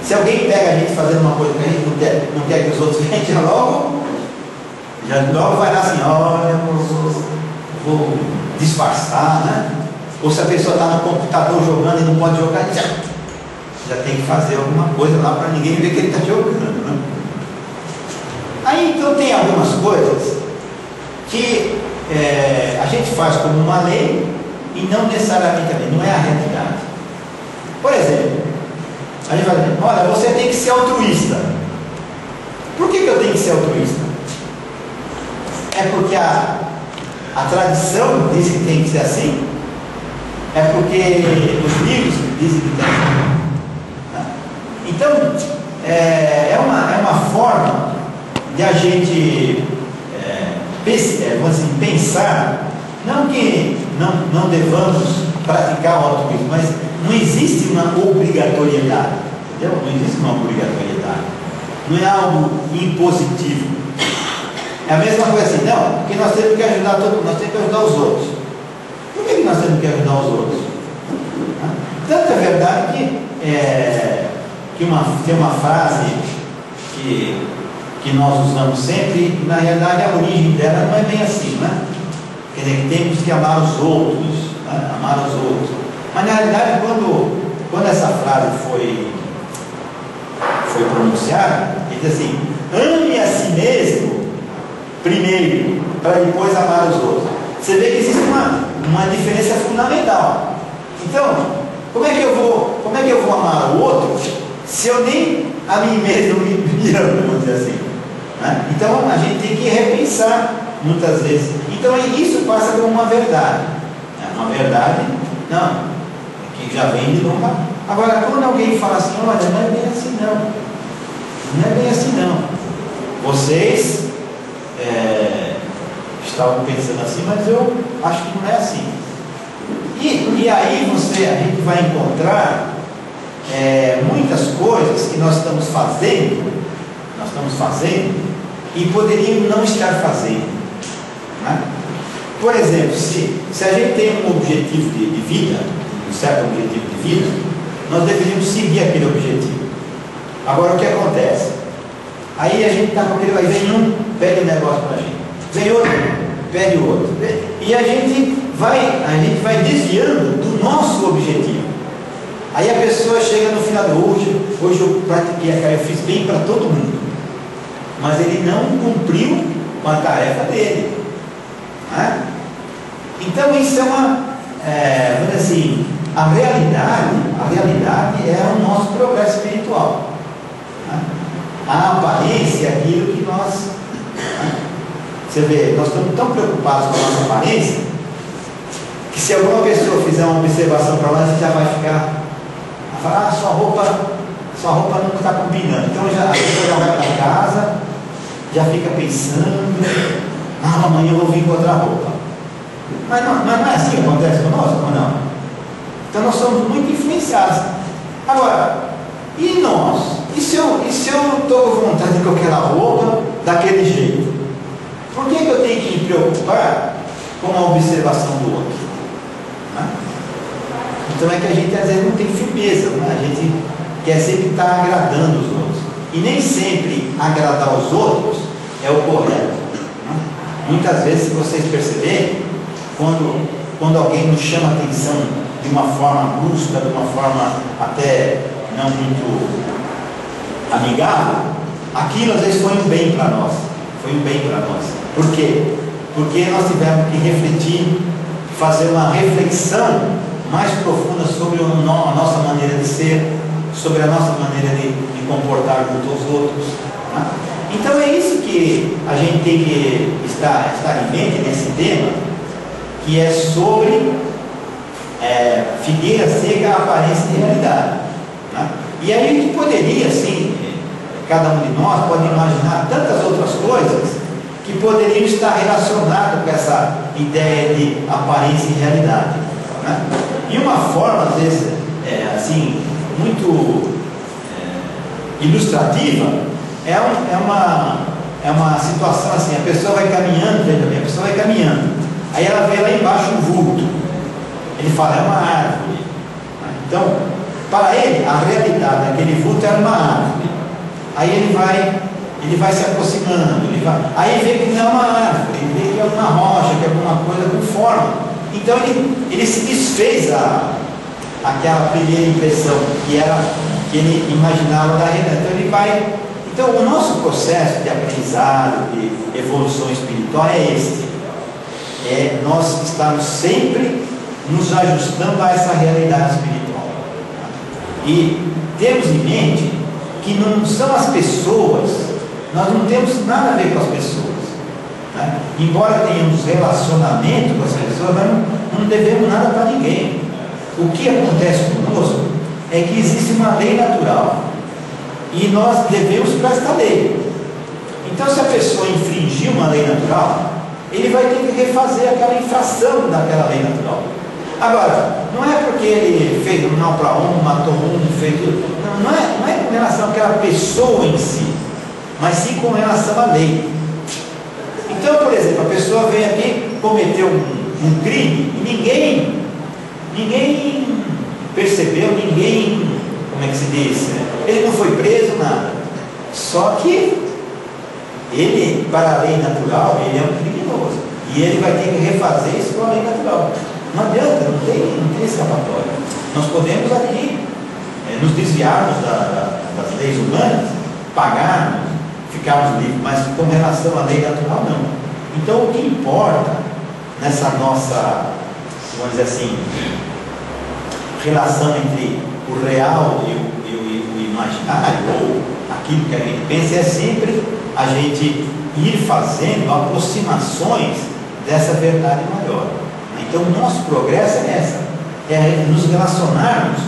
Se alguém pega a gente fazendo uma coisa que a gente não quer que os outros vejam, já logo vai lá assim, olha, vou disfarçar, né? Ou se a pessoa está no computador jogando e não pode jogar, já tem que fazer alguma coisa lá para ninguém ver que ele está jogando, né? Aí então tem algumas coisas que a gente faz como uma lei e não necessariamente a lei, não é a realidade. Por exemplo, a gente vai dizer, olha, você tem que ser altruísta. Por que eu tenho que ser altruísta? É porque a tradição diz que tem que ser assim? É porque os livros dizem que tem que ser assim? Então, é uma forma de a gente vamos assim, pensar, não que não devamos praticar o altruísmo, mas não existe uma obrigatoriedade, entendeu? Não existe uma obrigatoriedade, não é algo impositivo. É a mesma coisa assim, não, porque nós temos que ajudar nós temos que ajudar os outros. Por que nós temos que ajudar os outros? Tanto é verdade que tem uma frase que nós usamos sempre, e na realidade a origem dela não é bem assim, né? Quer dizer, que temos que amar os outros, né? Amar os outros. Mas na realidade, quando essa frase foi pronunciada, ele diz assim: ame a si mesmo primeiro, para depois amar os outros. Você vê que existe uma diferença fundamental. Então, como é que eu vou amar o outro se eu nem a mim mesmo me amo, vamos dizer assim, né? Então a gente tem que repensar muitas vezes. Então isso passa por uma verdade, né? Uma verdade, não, que já vem de longa. Agora, quando alguém fala assim, olha, não é bem assim não, não é bem assim não, vocês estavam pensando assim, mas eu acho que não é assim. E aí a gente vai encontrar muitas coisas que nós estamos fazendo e poderíamos não estar fazendo, né? Por exemplo, se a gente tem um objetivo de vida, um certo objetivo de vida, nós deveríamos seguir aquele objetivo. Agora o que acontece? Aí a gente está com aquele, aí vem um, pede um negócio para a gente, vem outro, pede outro, e a gente vai desviando do nosso objetivo. Aí a pessoa chega no final de hoje eu pratiquei eu fiz bem para todo mundo, mas ele não cumpriu com a tarefa dele, né? Então isso é vamos dizer assim, a realidade é o nosso progresso espiritual, né? A aparência é aquilo que nós, né? Você vê, nós estamos tão preocupados com a nossa aparência que se alguma pessoa fizer uma observação para nós, a gente já vai ficar falar, sua roupa não está combinando. Então a pessoa já vai para casa, já fica pensando, amanhã eu vou vir com outra roupa. Mas não é assim que acontece conosco, ou não? Então nós somos muito influenciados. Agora, e nós? E se eu estou com vontade com aquela roupa daquele jeito? Por que eu tenho que me preocupar com a observação do outro? Né? Então é que a gente às vezes não tem firmeza, né? A gente quer sempre estar agradando os outros. E nem sempre agradar os outros é o correto, né? Muitas vezes, se vocês perceberem, quando alguém nos chama a atenção de uma forma brusca, de uma forma até não muito amigável, aquilo às vezes foi um bem para nós. Foi um bem para nós. Por quê? Porque nós tivemos que refletir, fazer uma reflexão mais profunda sobre a nossa maneira de ser, sobre a nossa maneira de comportar junto aos outros, né? Então é isso que a gente tem que estar em mente nesse tema, que é sobre figueira seca, aparência e realidade, né? E aí a gente poderia, assim, cada um de nós pode imaginar tantas outras coisas que poderiam estar relacionadas com essa ideia de aparência e realidade, né? E uma forma, às vezes, assim, muito ilustrativa, é uma situação assim, a pessoa vai caminhando, veja bem, a pessoa vai caminhando, aí ela vê lá embaixo um vulto, ele fala, é uma árvore, Então, para ele, a realidade daquele vulto era uma árvore. Aí ele vai se aproximando, aí vê que não é uma árvore, ele vê que é uma rocha, que é alguma coisa com forma. Então ele se desfez aquela primeira impressão que ele imaginava da realidade. Então o nosso processo de aprendizado, de evolução espiritual é este. Nós estamos sempre nos ajustando a essa realidade espiritual. E temos em mente que não são as pessoas, nós não temos nada a ver com as pessoas, né? Embora tenhamos relacionamento com as pessoas, nós não devemos nada para ninguém. O que acontece conosco é que existe uma lei natural e nós devemos para esta lei. Então, se a pessoa infringir uma lei natural, ele vai ter que refazer aquela infração daquela lei natural. Agora, não é porque ele fez um mal para um, matou um, fez tudo. Não é com relação àquela pessoa em si, mas sim com relação à lei. Então, por exemplo, a pessoa vem aqui, cometeu um crime e ninguém percebeu, como é que se diz? Ele não foi preso, nada. Só que ele, para a lei natural, ele é um criminoso. E ele vai ter que refazer isso com a lei natural. Não adianta, não tem escapatória. Nós podemos aqui nos desviarmos das leis humanas, pagarmos, ficarmos livres, mas com relação à lei natural, não. Então, o que importa nessa nossa, vamos dizer assim, relação entre o real e o imaginário, ou aquilo que a gente pensa, é sempre a gente ir fazendo aproximações dessa verdade maior. Então, o nosso progresso é nos relacionarmos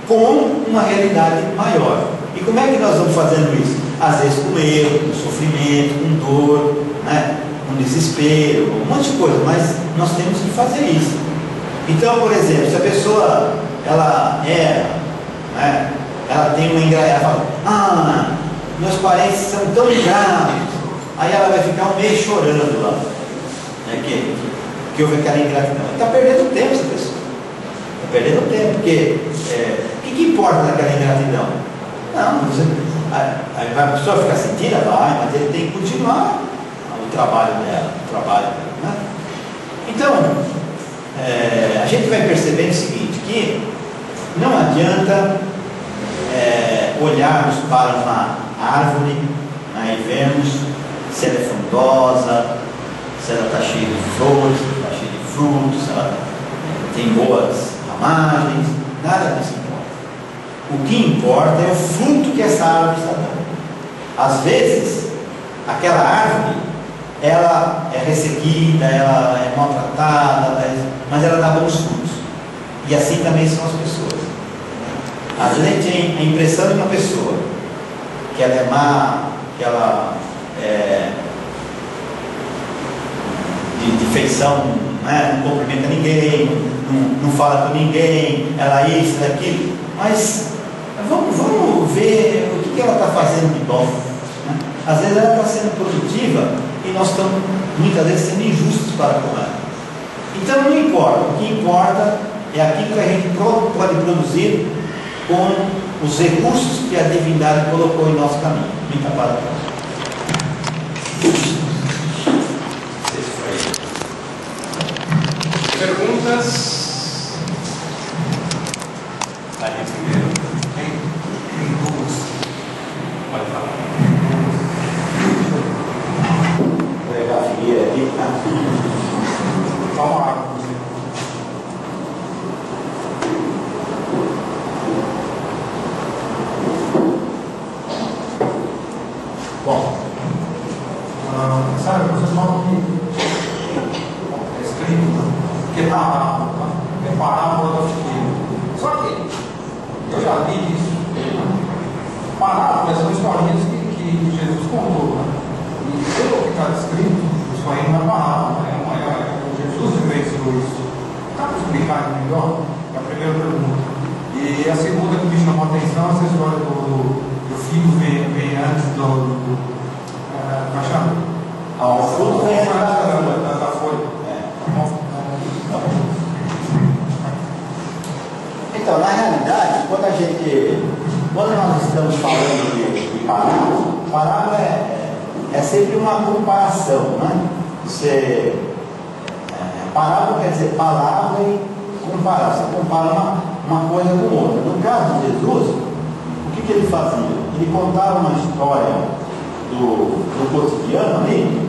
com uma realidade maior. E como é que nós vamos fazendo isso? Às vezes com erro, com sofrimento, com dor, né? Com desespero, um monte de coisa, mas nós temos que fazer isso. Então, por exemplo, se a pessoa ela tem uma ingratidão, ela fala, meus parentes são tão ingratos, aí ela vai ficar um mês chorando lá, né? que houve aquela ingratidão. Está perdendo tempo essa pessoa. Está perdendo tempo, porque o que importa naquela ingratidão? Não, a pessoa ficar sentida, mas ele tem que continuar o trabalho dela, né? Então, a gente vai percebendo o seguinte, que não adianta olharmos para uma árvore, né, e vermos se ela é frondosa, se ela está cheia de flores, se ela está cheia de frutos, se ela tem boas ramagens, nada disso importa. O que importa é o fruto que essa árvore está dando. Às vezes, aquela árvore, ela é resseguida, ela é maltratada, mas ela dá bons frutos. E assim também são as pessoas. Às vezes a gente tem a impressão de uma pessoa que ela é má, que ela é de feição, né? Não cumprimenta ninguém, não fala com ninguém, ela é isso, aquilo. Mas vamos ver o que ela está fazendo de bom, né? Às vezes ela está sendo produtiva e nós estamos muitas vezes sendo injustos para com ela. Então não importa, o que importa é aquilo que a gente pode produzir com os recursos que a divindade colocou em nosso caminho. Muita paz.
Perguntas? Aí primeiro. Pode falar.
Vou levar a figueira aqui, tá?
Vamos lá.
Bom,
sabe, vocês falam que é escrito que é parábola da figueira. Só que eu já li isso. Parábolas são historinhas que Jesus contou, né? E pelo que está escrito, isso aí não é parábola, Jesus inventou isso. Dá para explicar melhor? É a primeira pergunta. E a segunda que me chamou a atenção é essa história do filho vem antes
o fruto vem antes
da folha.
Então, na realidade, parábola é sempre uma comparação, né? Parábola quer dizer palavra e comparar. Você compara uma coisa com outra. No caso de Jesus, o que ele fazia? Ele contava uma história do cotidiano ali,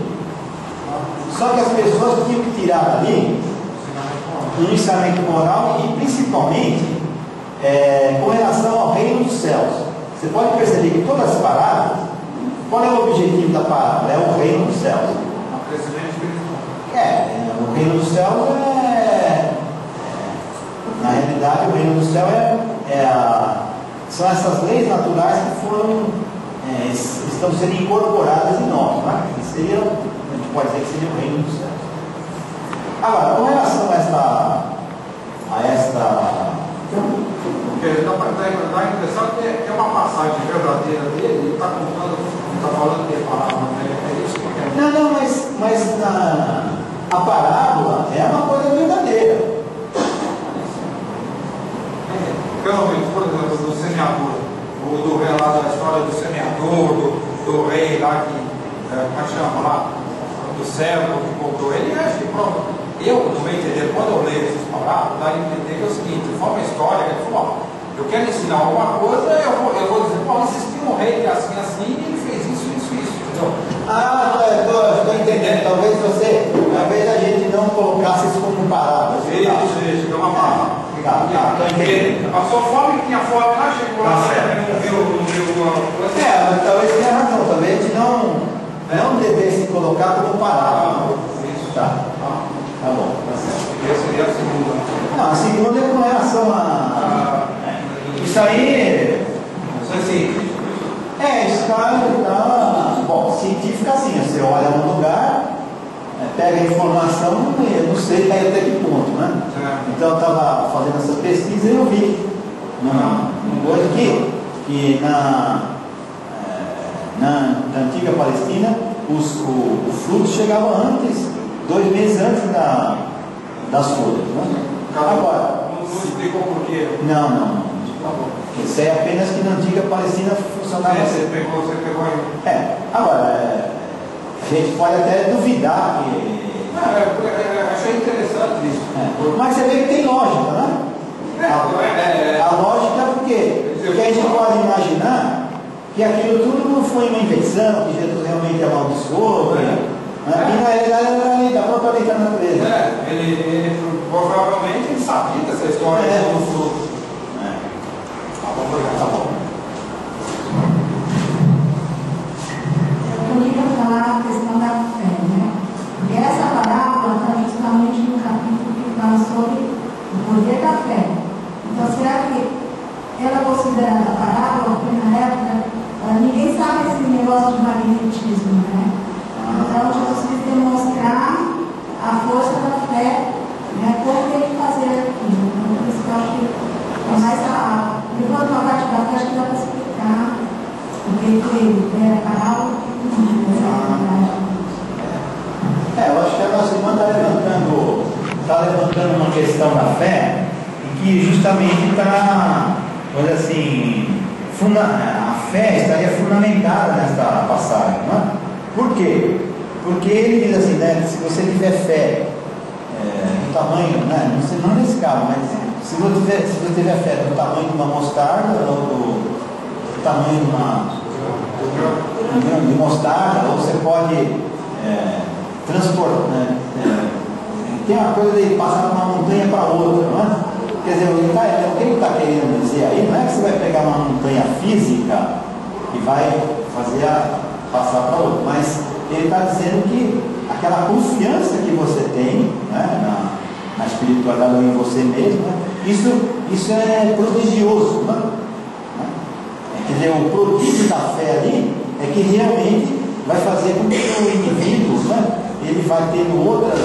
só que as pessoas tinham que tirar ali um ensinamento moral e principalmente com relação ao reino dos céus. Você pode perceber que todas as parábolas, qual é o objetivo da parábola? É o reino dos céus. O reino dos céus na realidade o reino dos céus são essas leis naturais que foram estão sendo incorporadas em nós, né? A gente pode dizer que seria o reino dos céus. Agora, com relação a esta
porque dá a impressão que é uma passagem verdadeira dele, ele está contando, está falando que é parábola, é isso que eu quero.
Não, mas a parábola é uma coisa verdadeira.
Realmente, por exemplo, do semeador, do relato da história do semeador, do rei lá que, como chama lá, do servo que comprou ele, acho que pronto. Eu, no meu entender, quando eu leio esses parábolas, dá a entender que é o seguinte: foi uma história que ele falou, eu quero ensinar alguma coisa, eu vou dizer, existiu um rei que é assim, e ele fez isso, entendeu?
Estou entendendo. Talvez a gente não colocasse isso como parábola.
Isso, é uma palavra.
Estou entendendo.
Passou fome, tinha fome lá, chegou lá, não viu alguma coisa.
Talvez tenha razão, talvez a gente não devesse colocar como parábola.
Isso.
Tá bom, tá certo.
Essa seria a segunda.
Não, a segunda é com relação a. Isso aí.
Assim.
Isso está. Bom, científico assim, você olha num lugar, pega a informação, eu não sei até que ponto, né? Então eu estava fazendo essa pesquisa e eu vi num coisa que na antiga Palestina o fluxo chegava antes, 2 meses antes das folhas, né? Agora.
Não explicou por quê?
Não. Isso é apenas que na antiga Palestina funcionava assim.
Você pegou aí.
Agora, a gente pode até duvidar que.
Achei interessante isso.
Mas você vê que tem lógica, né? A lógica é porque a gente pode imaginar que aquilo tudo não foi uma invenção, que Jesus realmente amaldiçoou, e na realidade era a lei da própria lei da natureza.
Ele provavelmente ele sabia dessa história do fruto.
Tá bom.
Eu queria falar a questão da fé, né? E essa parábola está justamente no capítulo que fala sobre o poder da fé. Então, será que ela é considerada parábola? Porque na época ninguém sabe esse negócio de magnetismo, né? Então, Jesus quis demonstrar a força da fé, né? Como tem que fazer aquilo. Então, por isso que eu acho que levando uma parte da fé, acho que dá para explicar o que era parábola.
Eu acho que a nossa irmã está levantando uma questão da fé e que justamente está, olha assim, a fé estaria fundamentada nesta passagem, não é? Por quê? Porque ele diz assim, né, se você tiver fé do tamanho, né, não nesse caso, mas se você tiver fé do tamanho de uma mostarda ou do tamanho de mostarda, ou você pode transportar, né? Tem uma coisa de passar de uma montanha para outra, não é? Quer dizer, o que ele está querendo dizer aí não é que você vai pegar uma montanha física e vai passar para outra, mas ele está dizendo que aquela confiança que você tem, né, na espiritualidade ou em você mesmo, né, isso é prodigioso, né? Quer dizer, o prodígio da fé ali é que realmente vai fazer com que o indivíduo, né, ele vai tendo outras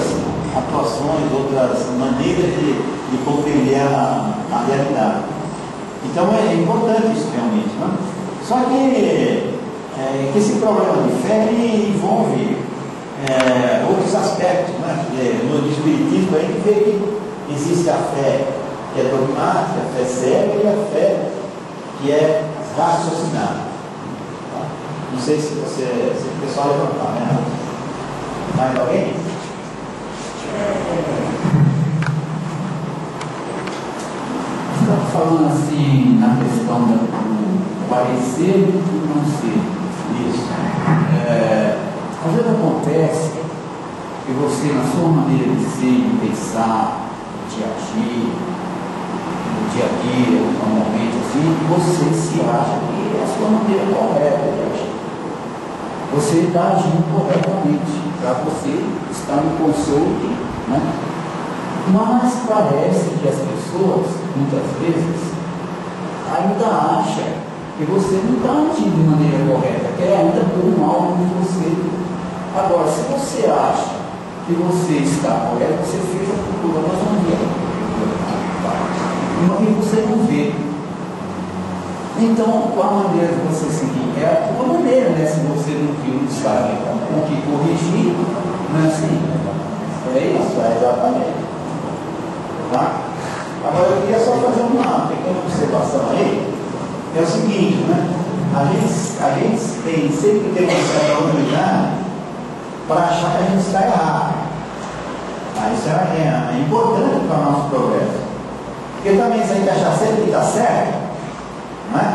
atuações, outras maneiras de compreender a realidade. Então é importante isso realmente, né? Só que esse problema de fé ele envolve outros aspectos, né? No espiritismo a gente vê que existe a fé que é dogmática, a fé cega e a fé que é raciocinada. Não sei se o pessoal levantar, né? Mais alguém?
Está falando assim na questão do parecer e do não ser.
Isso.
Às vezes acontece que você, na sua maneira de ser, de pensar, de agir, no dia a dia, normalmente assim, você se acha que é a sua maneira correta de agir. Você está agindo corretamente para você estar no consolo, né? Mas parece que as pessoas, muitas vezes, ainda acham que você não está agindo de maneira correta, que ainda por mal com você. Agora, se você acha que você está correto, você fez a procura, nós vamos ver. E você não vê. Então, qual a maneira de você seguir? É a tua maneira, né? Se você não viu, não sabe o que corrigir, não é assim? É isso, é exatamente.
Tá? Agora eu queria só fazer uma pequena observação aí. É o seguinte, né? A gente tem sempre que ter uma certa humildade para achar que a gente está errado. Isso é importante para o nosso progresso. Porque também se a gente achar sempre que está certo, né?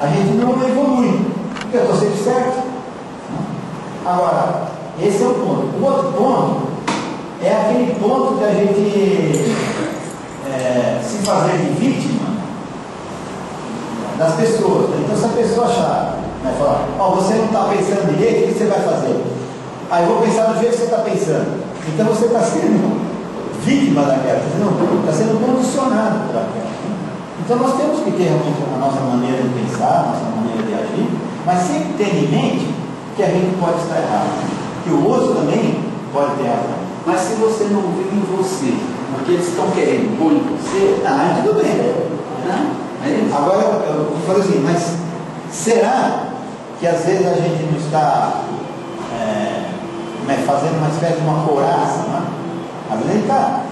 A gente não evolui. Porque eu estou sempre certo. Agora, esse é o ponto. O outro ponto é aquele ponto que a gente se fazer de vítima das pessoas. Então, se a pessoa achar, né, falar, você não está pensando direito, o que você vai fazer? Eu vou pensar do jeito que você está pensando. Então, você está sendo vítima daquela, está sendo condicionado por aquela. Então, nós temos que ter realmente a nossa maneira de pensar, a nossa maneira de agir, mas sempre ter em mente que a gente pode estar errado, que o outro também pode ter razão.
Mas se você não vê em você, porque eles estão querendo pôr em você,
Tudo bem.
Né?
Agora, eu vou falar assim, mas será que às vezes a gente não está fazendo uma espécie de uma couraça, né? Às vezes a gente está.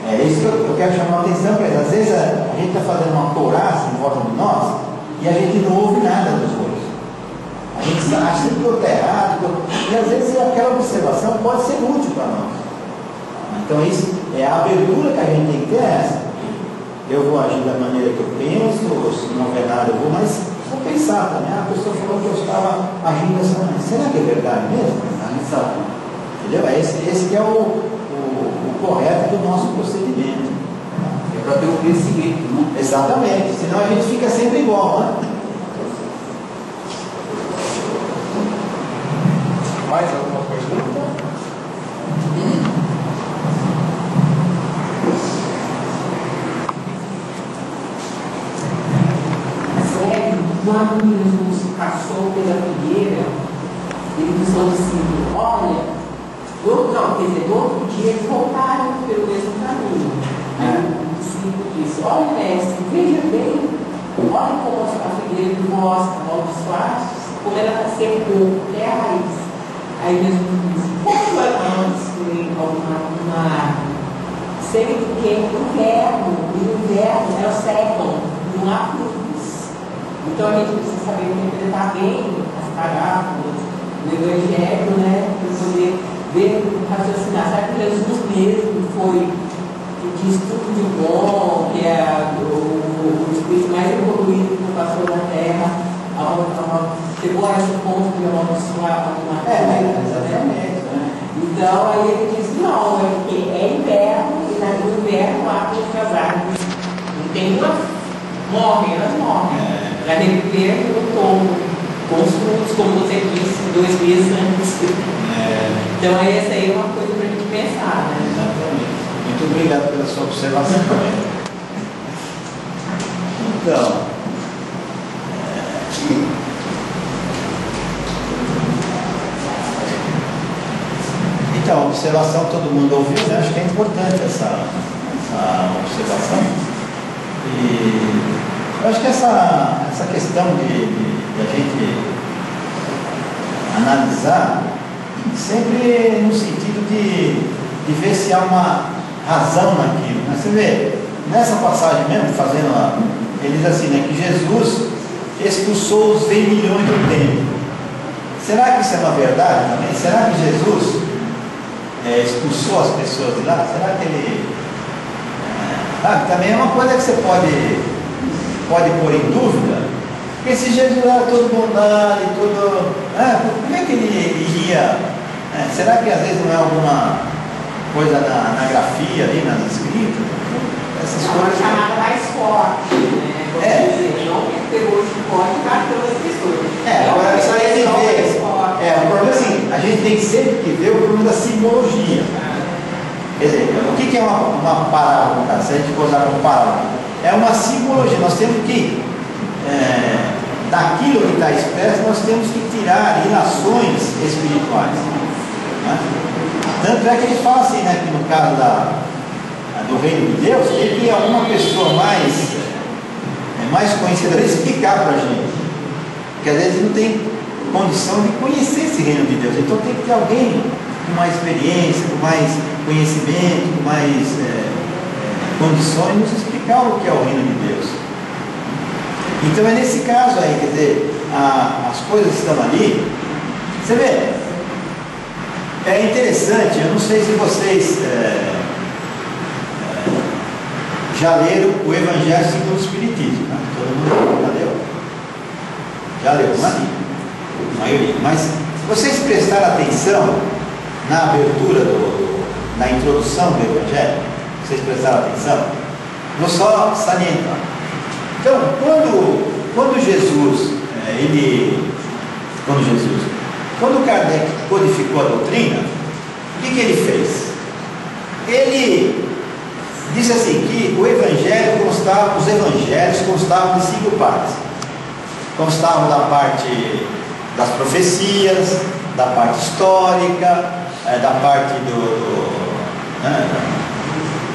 É isso que eu quero chamar a atenção para eles. Às vezes a gente está fazendo uma couraça em volta de nós e a gente não ouve nada dos outros. A gente acha que eu estou errado, e às vezes aquela observação pode ser útil para nós. Então isso é a abertura que a gente tem que ter essa. Eu vou agir da maneira que eu penso, ou se não houver nada eu vou, mas vou pensar também. A pessoa falou que eu estava agindo dessa maneira. Será que é verdade mesmo? Entendeu? Esse que é o correto do nosso procedimento.
É para ter um crescimento, né?
Exatamente, senão a gente fica sempre igual, né?
Mais alguma pergunta?
Quando Jesus passou pela figueira, ele nos falou assim, olha, no outro dia eles voltaram pelo mesmo caminho. Aí o discípulo disse, olha mestre, veja bem, olha como a figueira mostra novos passos, como ela está secou, até a raiz. Aí Jesus disse, como vai destruir uma árvore? Sendo que no inverno elas secam, não há frutos. Então a gente precisa saber interpretar bem as parábolas do Evangelho, né? Para poder ver, raciocinar. Será que Jesus mesmo foi que diz tudo de bom, que é o espírito mais evoluído que passou na Terra, chegou a esse ponto de amaldiçoar uma terra?
Exatamente.
Então aí ele diz, não, é porque é inverno e no inverno há outras árvores. Não tem uma, elas morrem. Para reviver no tombo, com os frutos, como você disse, 2 meses antes. Então essa aí é uma coisa para a gente pensar, né?
Exatamente. Muito obrigado pela sua observação. Então, observação todo mundo ouviu, né? Acho que é importante essa observação. E eu acho que essa questão de a gente analisar sempre no sentido de ver se há uma razão naquilo. Mas você vê, nessa passagem mesmo, ele diz assim, né, que Jesus expulsou os vendilhões do templo. Será que isso é uma verdade também? Será que Jesus expulsou as pessoas de lá? Será que ele... também é uma coisa que você pode pôr em dúvida. Porque se Jesus era todo bondade, como é que ele iria... será que às vezes não é alguma coisa na grafia ali, nas escritas? Essas coisas...
Uma chamada mais forte, né? Não que pegou o chicote e bateu as pessoas.
Agora isso aí tem que ver. O problema é assim, a gente tem sempre que ver o problema da simbologia. Quer dizer, o que é uma parábola? Se a gente for usar como parábola, é uma simbologia. Nós temos que, daquilo que está expresso, nós temos que tirar ilações espirituais. Né? Tanto é que ele fala assim, né, que no caso do reino de Deus, tem que alguma pessoa mais conhecedora explicar para a gente. Porque às vezes não tem condição de conhecer esse reino de Deus. Então tem que ter alguém com mais experiência, com mais conhecimento, com mais condições, nos explicar o que é o reino de Deus. Então é nesse caso aí, quer dizer, as coisas estão ali. Você vê, é interessante, eu não sei se vocês já leram o Evangelho segundo o Espiritismo, né? Todo mundo já leu? Já leu, a maioria. Mas se vocês prestarem atenção na abertura na introdução do Evangelho, vocês prestaram atenção, vou só salientar. Então, quando Kardec codificou a doutrina, o que ele fez? Ele disse assim, que os evangelhos constavam de 5 partes. Constavam da parte das profecias, da parte histórica, da parte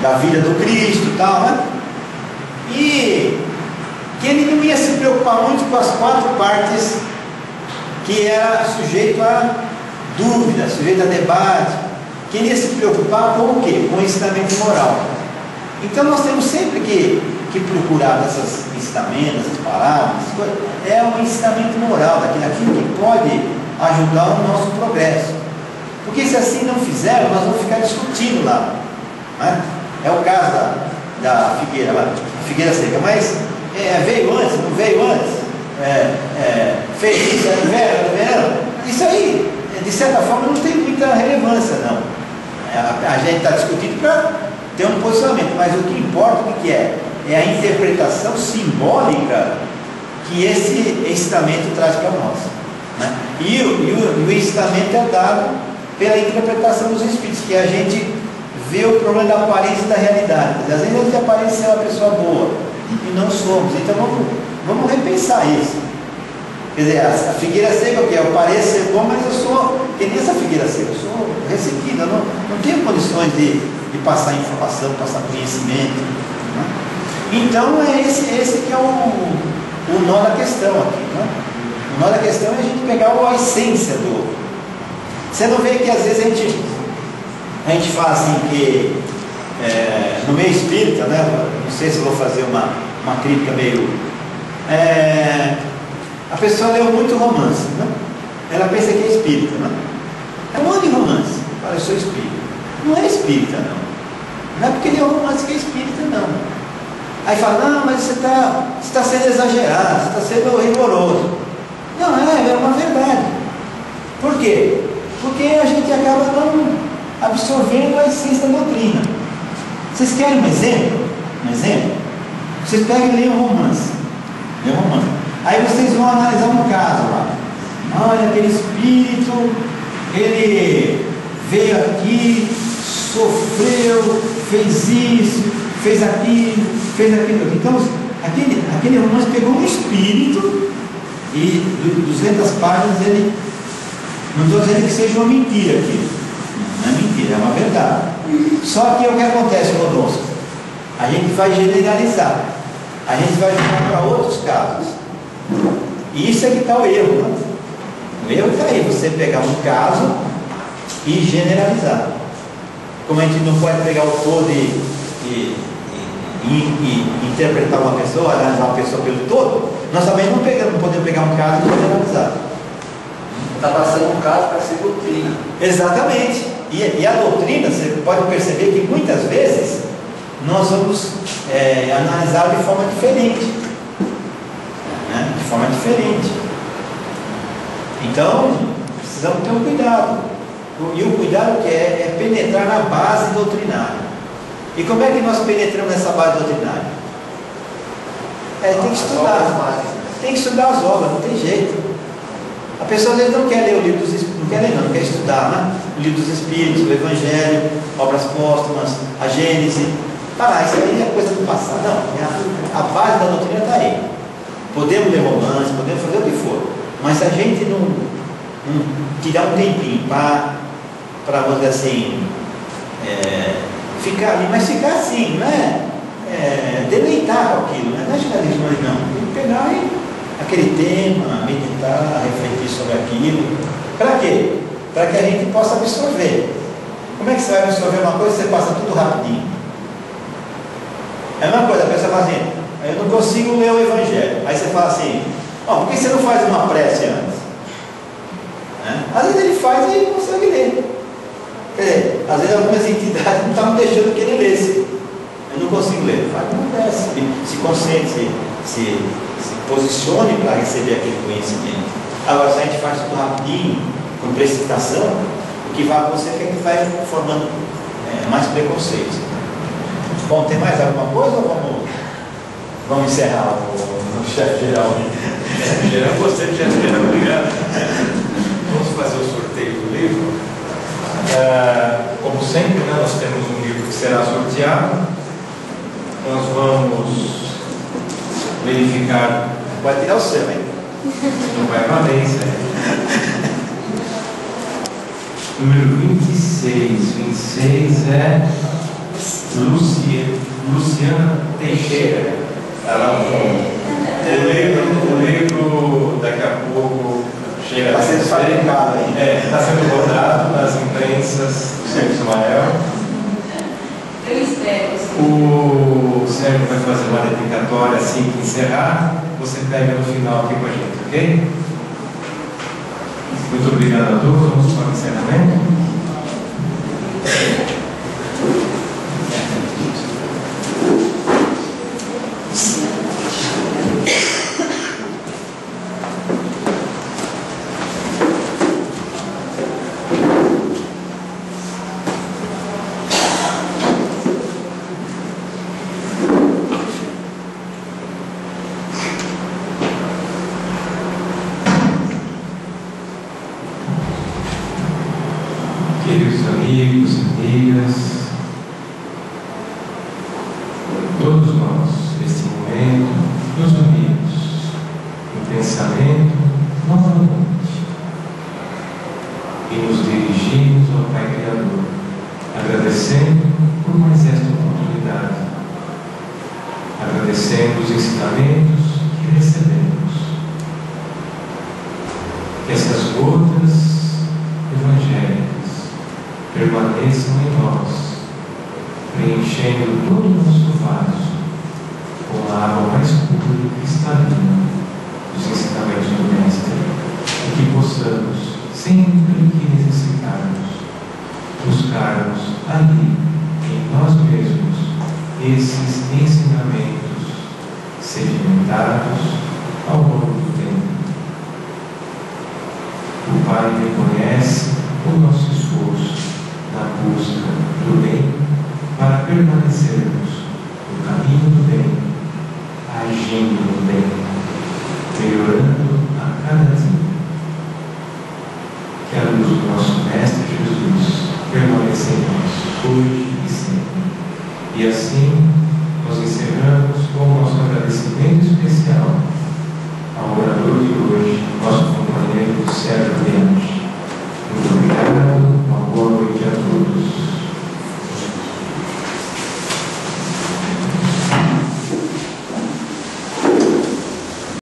da vida do Cristo e tal, né? E que ele não ia se preocupar muito com as 4 partes que era sujeito a dúvida, sujeito a debate, que ele ia se preocupar com o quê? Com o ensinamento moral. Então nós temos sempre que procurar essas ensinamentos, essas palavras, é um ensinamento moral, daquilo que pode ajudar o nosso progresso. Porque se assim não fizer, nós vamos ficar discutindo lá. Né? É o caso da figueira, a figueira seca, mas veio antes, não veio antes, fez isso, não veio. Isso aí, de certa forma, não tem muita relevância, não. A gente está discutindo para ter um posicionamento, mas o que importa, o que é? É a interpretação simbólica que esse ensinamento traz para nós. Né? E o ensinamento é dado pela interpretação dos Espíritos, que a gente vê o problema da aparência e da realidade. Às vezes a gente aparece ser uma pessoa boa e não somos. Então vamos repensar isso. Quer dizer, a figueira seca, o que é? Eu pareço ser bom, mas eu sou, que nem essa figueira seca, eu sou ressequido, eu não tenho condições de passar informação, passar conhecimento. Né? Então é esse que é o nó da questão aqui. Né? O nó da questão é a gente pegar a essência do... Você não vê que às vezes a gente fala assim que no meio espírita, né? Não sei se eu vou fazer uma crítica meio... a pessoa leu muito romance, né? Ela pensa que é espírita, né? É um monte de romance. Fala, eu sou espírita. Não é espírita, não. Não é porque leu romance que é espírita, não. Aí fala, não, mas você está sendo exagerado, você está sendo rigoroso. Não, é uma verdade. Por quê? Porque a gente acaba não absorvendo a essência da doutrina. Vocês querem um exemplo? Vocês pegam e leiam um romance. Aí vocês vão analisar um caso lá. Olha, aquele espírito, ele veio aqui, sofreu, fez isso, fez aquilo. Então, aquele romance pegou um espírito e 200 páginas ele... Não estou dizendo que seja uma mentira aqui. Não é mentira, é uma verdade. Só que o que acontece conosco? A gente vai generalizar. A gente vai jogar para outros casos. E isso é que está o erro. Né? O erro está aí, você pegar um caso e generalizar. Como a gente não pode pegar o todo e interpretar uma pessoa, analisar uma pessoa pelo todo, Nós também não podemos pegar um caso e generalizar.
Está passando um caso para ser doutrina.
Exatamente. E a doutrina, você pode perceber que muitas vezes nós vamos analisar de forma diferente. Né? De forma diferente. Então, precisamos ter um cuidado. E o cuidado que é penetrar na base doutrinária. E como é que nós penetramos nessa base doutrinária? Tem que estudar. Tem que estudar as obras, não tem jeito. A pessoa às vezes não quer ler o livro dos Espíritos, não quer estudar, né? O livro dos Espíritos, o Evangelho, obras póstumas, a Gênese. Isso aí é coisa do passado. Não, a base da doutrina está aí. Podemos ler romance, podemos fazer o que for. Mas se a gente não tirar um tempinho para vamos dizer assim, ficar ali, mas ficar assim, não é deleitar com aquilo, não é radicalismo, não. Tem que pegar aquele tema, meditar, refletir sobre aquilo. Para quê? Para que a gente possa absorver. Como é que você vai absorver uma coisa e você passa tudo rapidinho? É a mesma coisa, a pessoa fala assim, eu não consigo ler o Evangelho. Aí você fala assim, por que você não faz uma prece antes? Às vezes ele faz e consegue ler. Quer dizer, às vezes algumas entidades não estavam deixando que ele lesse. Eu não consigo ler. Faz uma prece, se concentre, se posicione para receber aquele conhecimento. Agora, se a gente faz tudo rapidinho, com precipitação, o que vai acontecer é que a gente vai formando mais preconceitos. Bom, tem mais alguma coisa ou vamos encerrar o chefe geral?
Chefe geral, você, chefe geral, obrigado. Vamos fazer o sorteio do livro. Como sempre, né, nós temos um livro que será sorteado. Nós vamos verificar.
Vai tirar o seu, hein?
Não vai valer isso aí. Número 26. 26 é Luciana Teixeira. Ela o livro daqui a pouco chega.
Está sendo fabricado aí.
Está sendo rodado nas imprensas do Centro Ismael.
Eu espero.
O Sérgio vai fazer uma dedicatória assim que encerrar. Você pega no final aqui com a gente, ok? Muito obrigado a todos. Vamos para o encerramento. Queridos amigos, amigas, todos nós, neste momento, nos unimos no pensamento novamente e nos dirigimos ao Pai Criador, agradecendo por mais esta oportunidade, agradecendo os ensinamentos que recebemos, que essas gotas evangélicas permaneçam em nós, preenchendo todo o nosso vaso com a água mais pura e cristalina dos ensinamentos do Mestre, e que possamos, sempre que necessitarmos, buscarmos ali, em nós mesmos, esses ensinamentos sedimentados ao longo do tempo. O Pai reconhece o nosso esforço na busca do bem para permanecermos no caminho do bem, agindo no bem, melhorando a cada dia. Que a luz do nosso Mestre Jesus permaneça em nós, hoje e sempre. E assim